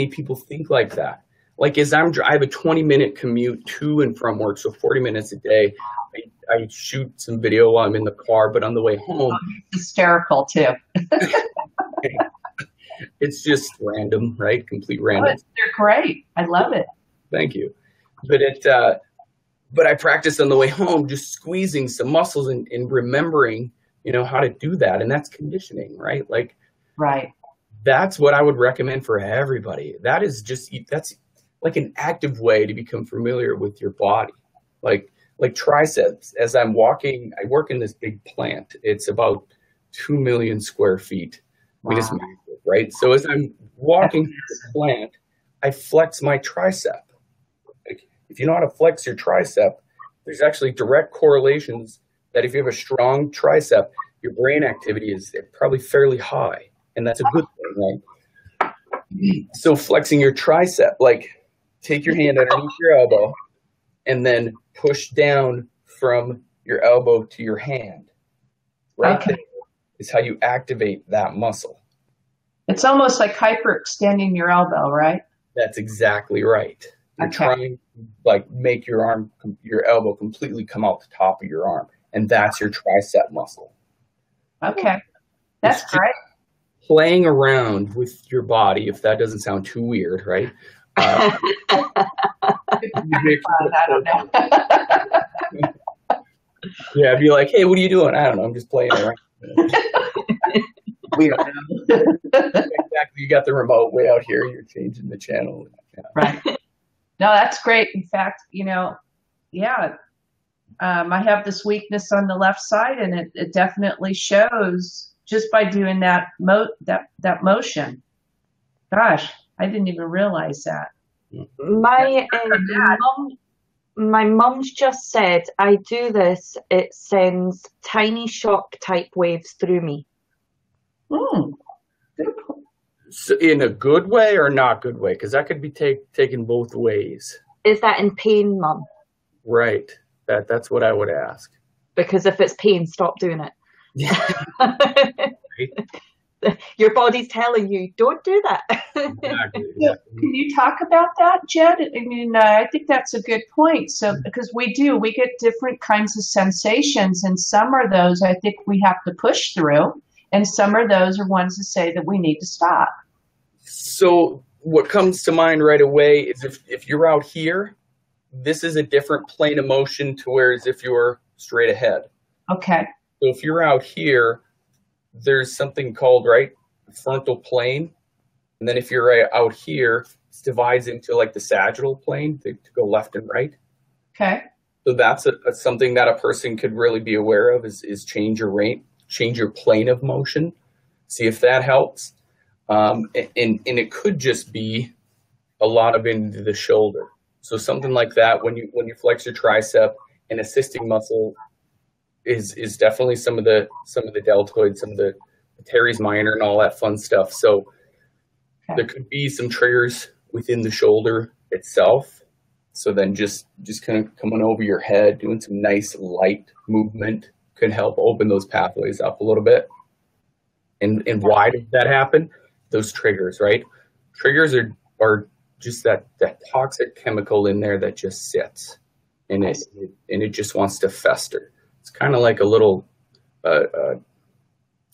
people think like that. Like as I have a 20-minute commute to and from work, so 40 minutes a day. I shoot some video while I'm in the car, but on the way home, hysterical too. It's just random, right? Complete random. They're great. I love it. Thank you. But I practice on the way home, just squeezing some muscles and remembering, how to do that. And that's conditioning, right? Like, right. That's what I would recommend for everybody. That's like an active way to become familiar with your body. Like triceps, as I'm walking, I work in this big plant. It's about 2 million square feet. I mean, it's massive, right? So as I'm walking through the plant, I flex my tricep. Like, if you know how to flex your tricep, there's actually direct correlations that if you have a strong tricep, your brain activity is probably fairly high. And that's a good thing, right? So flexing your tricep, like take your hand underneath your elbow and then push down from your elbow to your hand. Right there is how you activate that muscle. It's almost like hyperextending your elbow, right? That's exactly right. You're trying to make your elbow completely come out the top of your arm, and that's your tricep muscle. Okay, that's great. Playing around with your body, if that doesn't sound too weird, right? I don't know. Yeah, I'd be like, hey, what are you doing? I don't know. I'm just playing around. Weird. Exactly. You got the remote way out here. You're changing the channel. Yeah. Right. No, that's great. In fact, I have this weakness on the left side, and it definitely shows just by doing that motion. Gosh, I didn't even realize that. My mum's just said, I do this, it sends tiny shock type waves through me. So in a good way or not good way? Because that could be taken both ways. Is that in pain, Mum? Right. That's what I would ask. Because if it's pain, stop doing it. Right. Your body's telling you, don't do that. Exactly. Yeah. Can you talk about that, Jed? I mean, I think that's a good point. So, because we get different kinds of sensations, and some are those I think we have to push through, and some are those are ones that say that we need to stop. So what comes to mind right away is if you're out here, this is a different plane of motion to whereas if you're straight ahead. Okay. So if you're out here, there's something called, right, frontal plane. And then if you're right out here, it divides into like the sagittal plane to go left and right. Okay. So that's something that a person could really be aware of is change your plane of motion. See if that helps. And it could just be a lot of into the shoulder. So something like that, when you flex your tricep, an assisting muscle is definitely some of the deltoids, some of the teres minor and all that fun stuff. So there could be some triggers within the shoulder itself. So then just kind of coming over your head, doing some nice light movement could help open those pathways up a little bit. And why does that happen? Those triggers, right? Triggers are just that toxic chemical in there that just sits, and it just wants to fester. It's kind of like a little,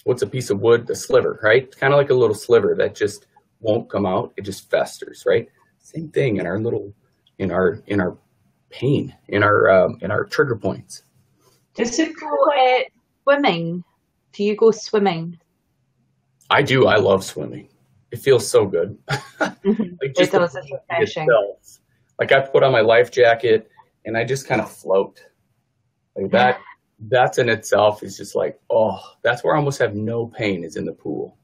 what's a piece of wood? A sliver, right? It's kind of like a little sliver that just won't come out. It just festers, right? Same thing in our pain, in our trigger points. Does it go swimming? Do you go swimming? I do. I love swimming. It feels so good. Like just it does. It's refreshing. Like I put on my life jacket and I just kind of float. Like that. That's in itself is just like, oh, that's where I almost have no pain is in the pool.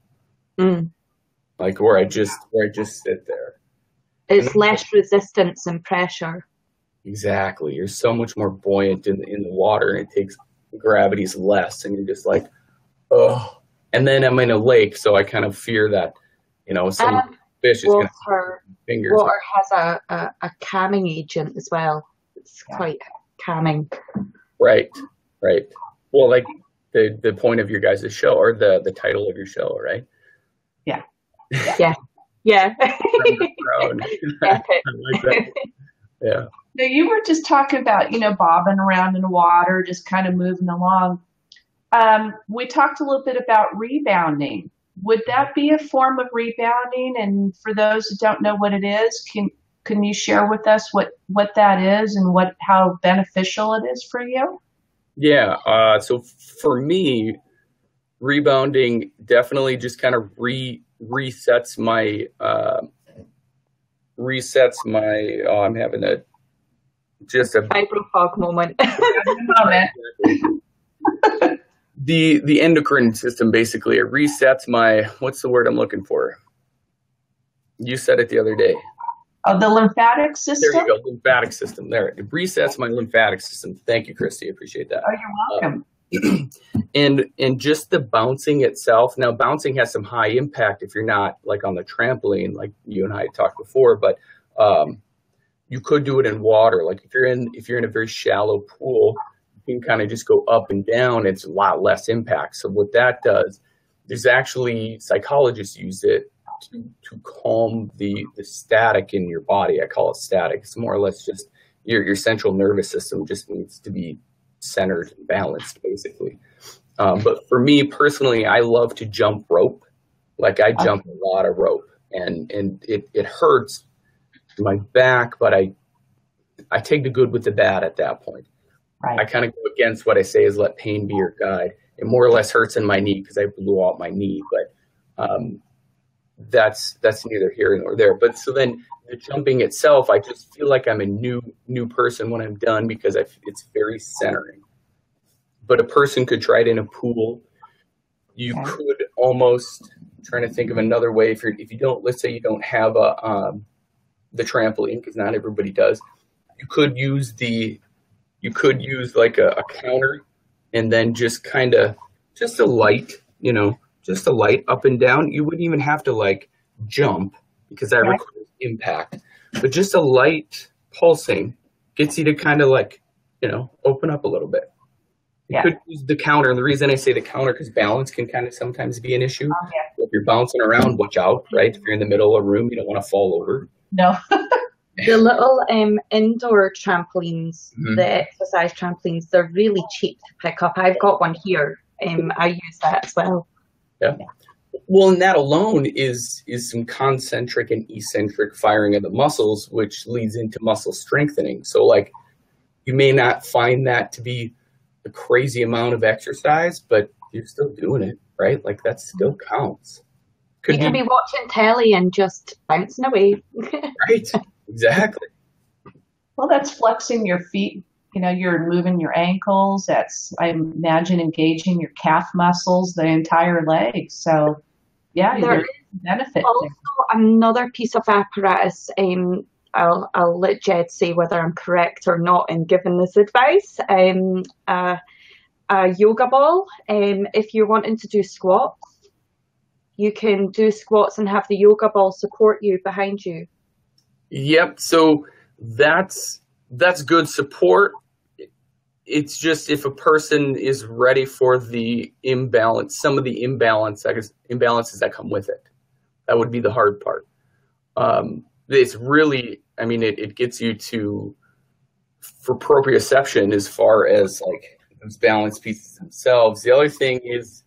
Like where I just sit there. It's less resistance and pressure. Exactly. You're so much more buoyant in the water, and it takes gravity's less, and you're just like, oh. And then I'm in a lake, so I kind of fear that, some fish is going to fingers. Water has a calming agent as well. It's quite calming. Right. Well, like the point of your guys' show, or the title of your show, right? Yeah. I like that. Yeah. Now you were just talking about, bobbing around in the water, just kind of moving along. We talked a little bit about rebounding. Would that be a form of rebounding? And for those who don't know what it is, can you share with us what that is and how beneficial it is for you? Yeah. So for me, rebounding definitely just kind of resets my. I'm having a fibro fog moment. The endocrine system, basically, it resets my, what's the word I'm looking for? You said it the other day. Oh, the lymphatic system? There you go, lymphatic system. There, it resets my lymphatic system. Thank you, Christy. I appreciate that. Oh, you're welcome. And just the bouncing itself. Now, bouncing has some high impact if you're not like on the trampoline, like you and I had talked before. But you could do it in water. Like if you're in a very shallow pool, you can kind of just go up and down. It's a lot less impact. So what that does, there's actually psychologists use it to calm the static in your body. I call it static. It's more or less just your central nervous system just needs to be centered and balanced, basically. But for me personally, I love to jump rope. Like I jump a lot of rope, and it hurts my back, but I take the good with the bad at that point. Right. I kind of go against what I say is let pain be your guide. It more or less hurts in my knee because I blew out my knee, but that's neither here nor there. But so then the jumping itself, I just feel like I'm a new person when I'm done because it's very centering. But a person could try it in a pool. You could almost, I'm trying to think of another way, if you don't, let's say you don't have the trampoline, because not everybody does. You could use like a counter, and then just kind of just a light up and down. You wouldn't even have to like jump because that requires impact, but just a light pulsing gets you to kind of like, open up a little bit. You could use the counter. And the reason I say the counter, because balance can kind of sometimes be an issue. If you're bouncing around, watch out, right? If you're in the middle of a room, you don't want to fall over. No. The little indoor trampolines, the exercise trampolines, they're really cheap to pick up. I've got one here. I use that as well. Yeah. Well, and that alone is some concentric and eccentric firing of the muscles, which leads into muscle strengthening. So, like, you may not find that to be a crazy amount of exercise, but you're still doing it, right? Like, that still counts. You could be watching telly and just bouncing away. Right. Exactly. Well, that's flexing your feet. You're moving your ankles. That's, I imagine, engaging your calf muscles, the entire leg. So, yeah, there's benefit. Also, another piece of apparatus. I'll let Jed say whether I'm correct or not in giving this advice. A yoga ball. If you're wanting to do squats, you can do squats and have the yoga ball support you behind you. Yep. So that's good support. It's just if a person is ready for the imbalance, some of the imbalances that come with it, that would be the hard part. It's really, it gets you to, for proprioception as far as like those balance pieces themselves. The other thing is,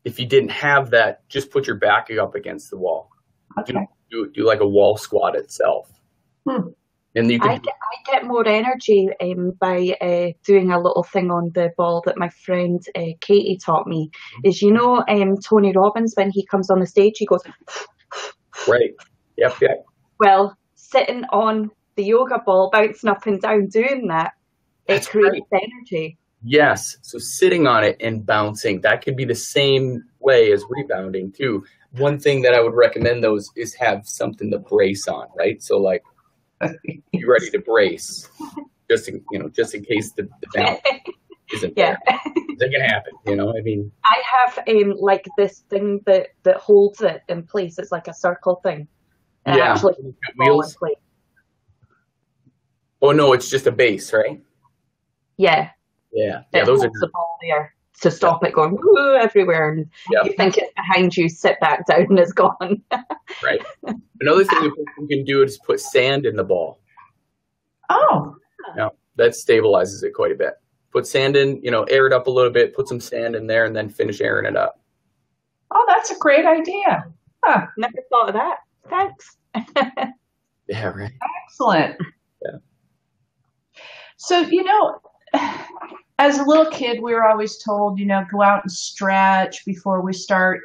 if you didn't have that, just put your back up against the wall. Okay. Do like a wall squat itself. And you can I get more energy by doing a little thing on the ball that my friend Katie taught me. Is Tony Robbins, when he comes on the stage, he goes right. Yep. Well, sitting on the yoga ball, bouncing up and down, doing that, it creates energy. Yes. So sitting on it and bouncing, that could be the same way as rebounding too. One thing that I would recommend those is have something to brace on, right? So like, be ready to brace just in case the balance isn't there. That can happen, I have like this thing that holds it in place. It's like a circle thing. Actually, wheels. Oh no, it's just a base, right? Yeah. Those are the ball there to stop it going woo everywhere, and you think it's behind you, sit back down, and it's gone. Right. Another thing that you can do is put sand in the ball. Oh. Yeah, that stabilizes it quite a bit. Put sand in, air it up a little bit, put some sand in there, and then finish airing it up. Oh, that's a great idea. Huh. Never thought of that. Thanks. Yeah, right. Excellent. Yeah. So, as a little kid, we were always told, go out and stretch before we start,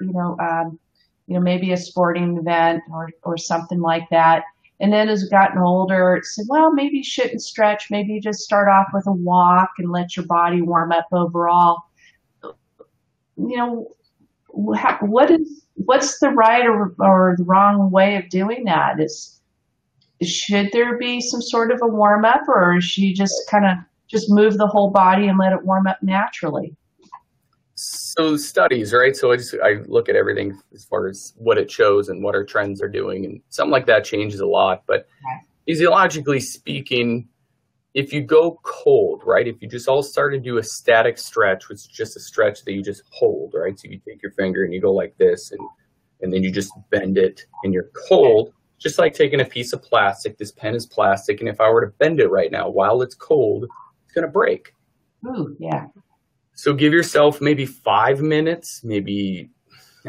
maybe a sporting event or something like that. And then as we've gotten older, it said, well, maybe you shouldn't stretch. Maybe you just start off with a walk and let your body warm up overall. What's the right or the wrong way of doing that? Should there be some sort of a warm up, or should you just kind of just move the whole body and let it warm up naturally? So studies, right? So I look at everything as far as what it shows and what our trends are doing, and something like that changes a lot. But physiologically speaking, if you go cold, right? If you just all start to do a static stretch, which is just a stretch that you just hold, right? So you take your finger and you go like this, and then you just bend it, and you're cold. Just like taking a piece of plastic. This pen is plastic, and if I were to bend it right now while it's cold, it's going to break. Ooh, yeah. So give yourself maybe 5 minutes, maybe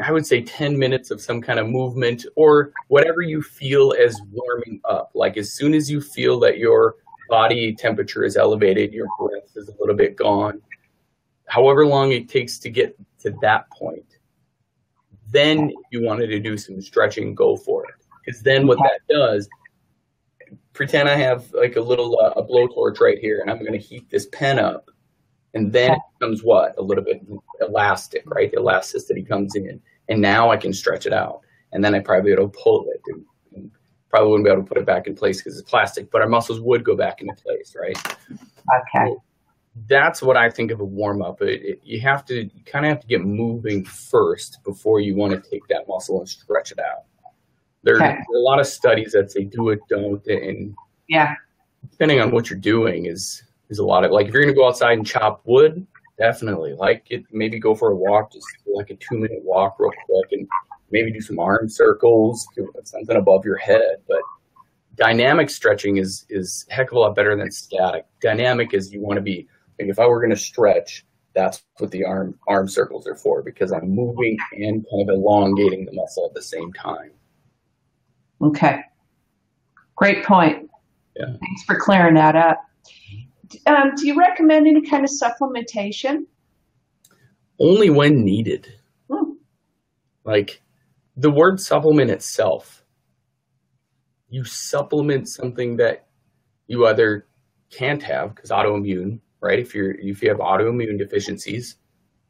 I would say 10 minutes of some kind of movement or whatever you feel as warming up. Like as soon as you feel that your body temperature is elevated, your breath is a little bit gone, however long it takes to get to that point, then if you wanted to do some stretching, go for it. Because then what that does, pretend I have like a little a blowtorch right here, and I'm going to heat this pen up. And then it becomes what? A little bit elastic, right? The elasticity comes in. And now I can stretch it out. And then I probably would pull it. And probably wouldn't be able to put it back in place because it's plastic, but our muscles would go back into place, right? Okay. So that's what I think of a warm-up. You kind of have to get moving first before you want to take that muscle and stretch it out. There are a lot of studies that say do it, don't, and depending on what you're doing is a lot of, like if you're going to go outside and chop wood, definitely maybe go for a walk, just like a 2-minute walk real quick, and maybe do some arm circles, something above your head. But dynamic stretching is a heck of a lot better than static. Dynamic is you want to be, like if I were going to stretch, that's what the arm circles are for, because I'm moving and kind of elongating the muscle at the same time. Okay. Great point. Yeah. Thanks for clearing that up. Do you recommend any kind of supplementation? Only when needed. Like the word supplement itself, you supplement something that you either can't have because autoimmune, right? If you have autoimmune deficiencies,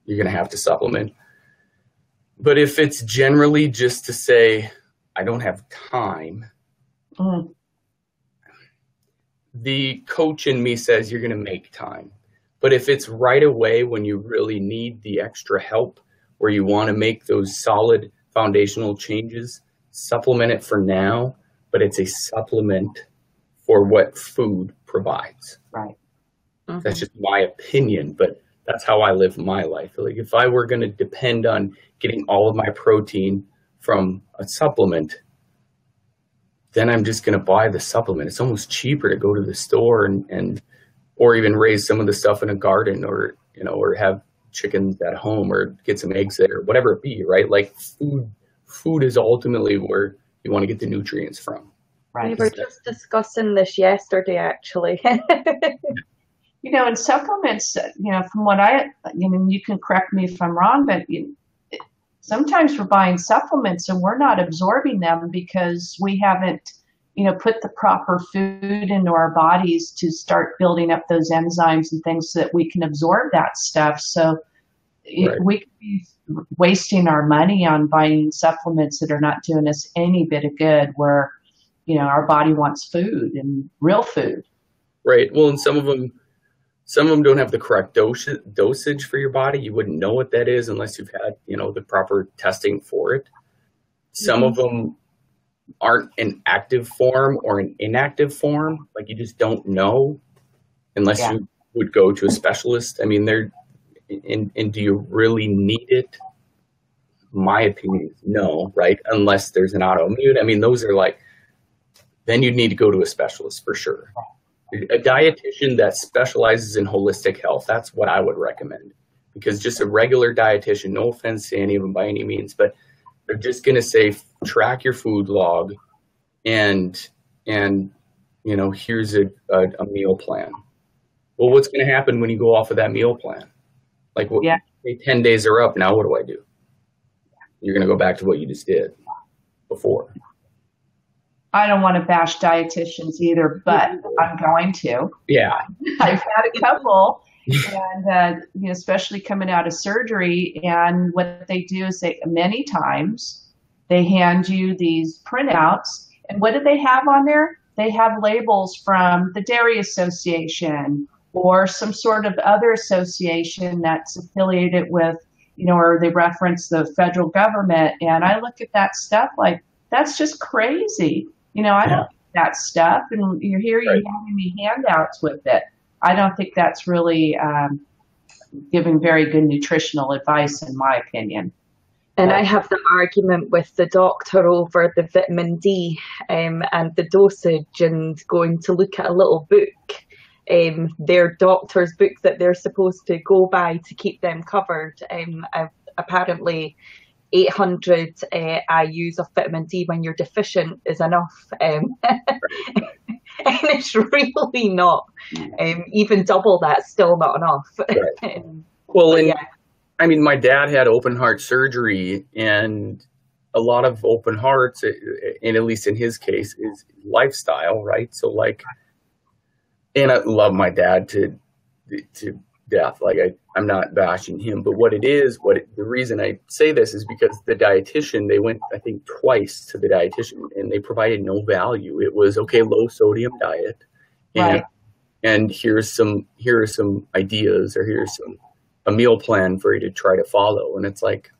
you're going to have to supplement. But if it's generally just to say, I don't have time, the coach in me says you're going to make time. But if it's right away when you really need the extra help, where you want to make those solid foundational changes, supplement it for now, but it's a supplement for what food provides. Right. That's just my opinion, but that's how I live my life. Like if I were going to depend on getting all of my protein from a supplement, then I'm just going to buy the supplement. It's almost cheaper to go to the store and or even raise some of the stuff in a garden, or or have chickens at home, or get some eggs there, whatever it be, right? Like food is ultimately where you want to get the nutrients from. Right. We were just discussing this yesterday, actually. And supplements, from what you can correct me if I'm wrong, but sometimes we're buying supplements and we're not absorbing them because we haven't, put the proper food into our bodies to start building up those enzymes and things so that we can absorb that stuff. So we could be wasting our money on buying supplements that are not doing us any bit of good, where, our body wants food and real food. Right. Well, and some of them don't have the correct dosage for your body. You wouldn't know what that is unless you've had, the proper testing for it. Some of them aren't an active form or an inactive form. Like you just don't know unless you would go to a specialist. I mean, and do you really need it? My opinion is no, right? Unless there's an autoimmune. I mean, those are then you'd need to go to a specialist for sure. A dietitian that specializes in holistic health, that's what I would recommend. Because just a regular dietitian, no offense to any of them by any means, but they're just going to say, track your food log and here's a meal plan. Well, what's going to happen when you go off of that meal plan? 10 days are up. Now what do I do? You're going to go back to what you just did before. I don't want to bash dietitians either, but I'm going to. Yeah. I've had a couple, and especially coming out of surgery, and what they do is many times they hand you these printouts, and what do they have on there? They have labels from the Dairy Association or some sort of other association that's affiliated with, or they reference the federal government, and I look at that stuff like, that's just crazy. I don't think that stuff, and you're here, you're handing me handouts with it. I don't think that's really giving very good nutritional advice, in my opinion. And I have the argument with the doctor over the vitamin D and the dosage, and going to look at a little book, their doctor's book that they're supposed to go by to keep them covered. Apparently 800 IUs of vitamin D when you're deficient is enough. And it's really not. Even double that's still not enough. Right. Well, and yeah. I mean, my dad had open heart surgery, and a lot of open hearts, and at least in his case, is lifestyle, right? So like, and I love my dad to death. Like I'm not bashing him, but the reason I say this is because the dietitian, they went, I think, twice to the dietitian, and they provided no value. It was, okay, low sodium diet. Right. And here are some ideas, or here's a meal plan for you to try to follow. And it's like,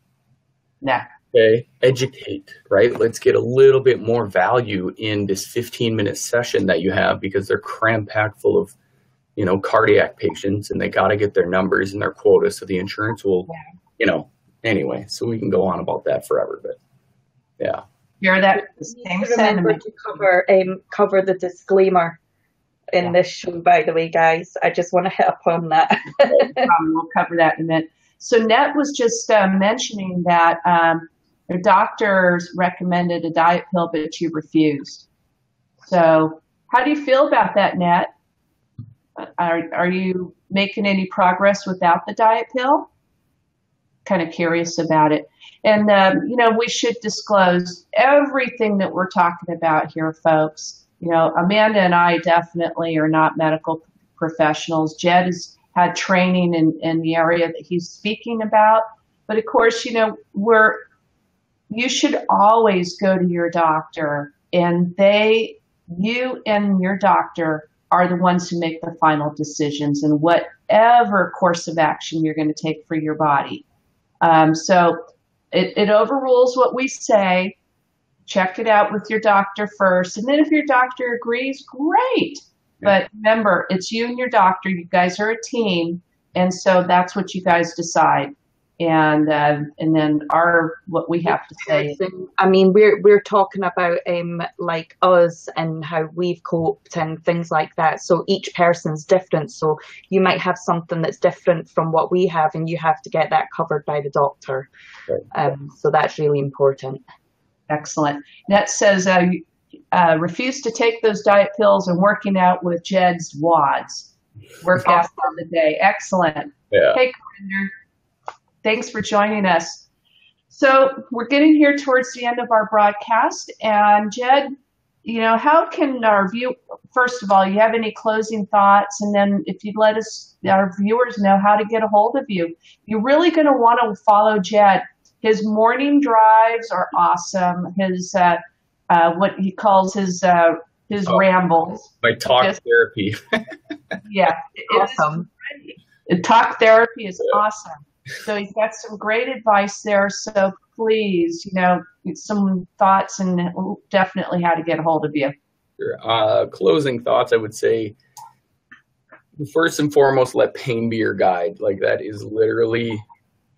yeah. Okay, educate, right? Let's get a little bit more value in this 15-minute session that you have, because they're cram-packed full of, cardiac patients, and they got to get their numbers and their quota, so the insurance will, anyway, so we can go on about that forever, but yeah. You're that same sentiment. To cover the disclaimer in this show, by the way, guys. I just want to hit upon that. We'll cover that in a minute. So Net was just mentioning that your doctors recommended a diet pill, but you refused. So how do you feel about that, Net? Are you making any progress without the diet pill? Kind of curious about it. And, we should disclose everything that we're talking about here, folks. Amanda and I definitely are not medical professionals. Jed has had training in the area that he's speaking about. But of course, you should always go to your doctor, and you and your doctor are the ones who make the final decisions in whatever course of action you're going to take for your body. So it overrules what we say. Check it out with your doctor first. And then if your doctor agrees, great. But remember, it's you and your doctor. You guys are a team. And so that's what you guys decide. And then what we have to say. I mean, we're talking about like us and how we've coped and things like that. So each person's different. So you might have something that's different from what we have, and you have to get that covered by the doctor. Right. So that's really important. Excellent. Net says, refuse to take those diet pills and working out with Jed's WODs. Work out for the day. Excellent. Yeah. Hey, Commander. Thanks for joining us. So we're getting here towards the end of our broadcast. And Jed, how can our first of all, you have any closing thoughts? And then if you'd let our viewers know how to get a hold of you. You're really going to want to follow Jed. His morning drives are awesome. His, what he calls his rambles. My talk therapy. Yeah. Awesome. Talk therapy is awesome. So he's got some great advice there. So please, some thoughts and definitely how to get a hold of you. Sure. Closing thoughts, I would say, first and foremost, let pain be your guide. Like, that is literally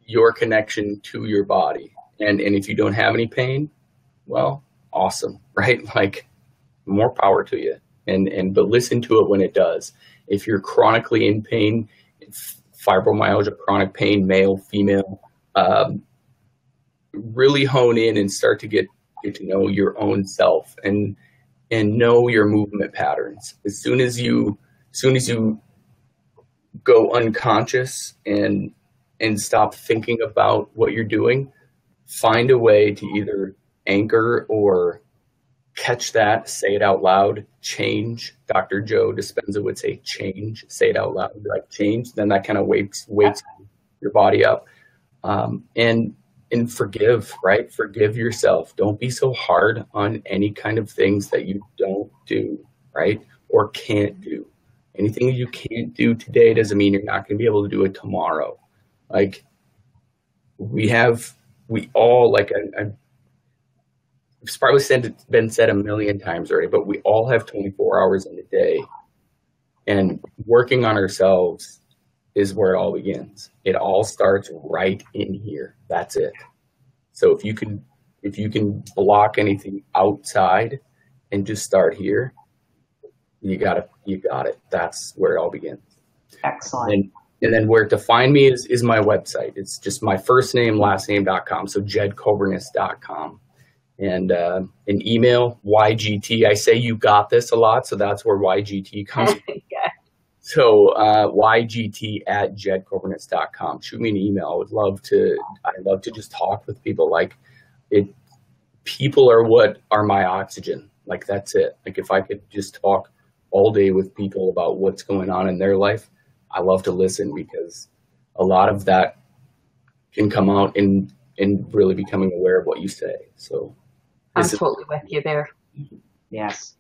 your connection to your body. And if you don't have any pain, well, awesome, right? Like, more power to you. But listen to it when it does. If you're chronically in pain, fibromyalgia, chronic pain, male, female, really hone in and start to get to know your own self and know your movement patterns. As soon as you go unconscious and stop thinking about what you're doing, find a way to either anchor or catch that, say it out loud, change. Dr. Joe Dispenza would say change, say it out loud, like change. Then that kind of wakes your body up. And forgive, right? Forgive yourself. Don't be so hard on any kind of things that you don't do, right? Or can't do. Anything you can't do today doesn't mean you're not going to be able to do it tomorrow. Like, we all, like, it's probably been said a million times already, but we all have 24 hours in a day, and working on ourselves is where it all begins. It all starts right in here. That's it. So if you can block anything outside and just start here, you got it. That's where it all begins. Excellent. And then where to find me is my website. It's just my first name, last name.com. So jedcoburness.com. And an email, YGT. I say you got this a lot, so that's where YGT comes from. Yeah. So YGT@jedcoburness.com. Shoot me an email. I'd love to just talk with people. Like people are what are my oxygen. Like that's it. Like if I could just talk all day with people about what's going on in their life, I love to listen because a lot of that can come out in really becoming aware of what you say. So I'm totally with you there. Yes.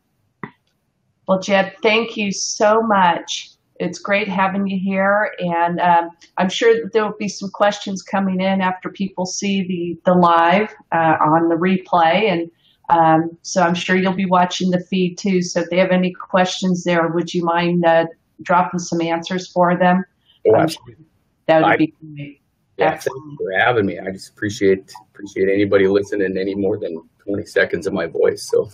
Well, Jed, thank you so much. It's great having you here, and I'm sure that there will be some questions coming in after people see the live on the replay, and so I'm sure you'll be watching the feed too. So if they have any questions there, would you mind dropping some answers for them? Oh, absolutely. That would be great. Yeah, thanks for having me. I just appreciate anybody listening any more than 20 seconds of my voice. So.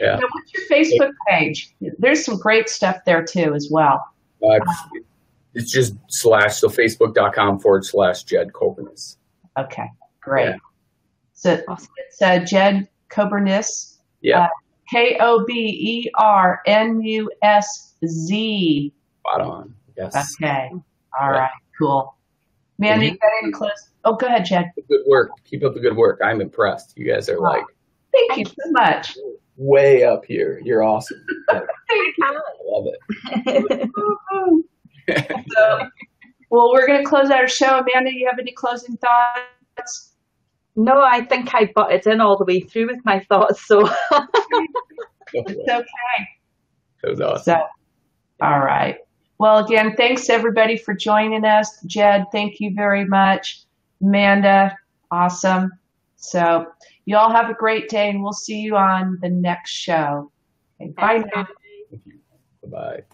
Yeah. Now, what's your Facebook page? There's some great stuff there too as well. It's just so facebook.com/Jed Coburness. Okay, great. Yeah. So it's Jed Coburness. Yeah. Kobernusz. Spot on. Yes. Okay. All right. Cool. Man, you got any close? Oh, go ahead, Jed. Good work. Keep up the good work. I'm impressed. You guys are like. Thank you so much. Way up here. You're awesome. I love it. Well, we're going to close out our show. Amanda, you have any closing thoughts? No, I think I butted in all the way through with my thoughts, so. It's okay. That was awesome. So, all right. Well, again, thanks everybody for joining us. Jed, thank you very much. Amanda, awesome. So you all have a great day, and we'll see you on the next show. Okay, bye now. Thank you. Bye-bye.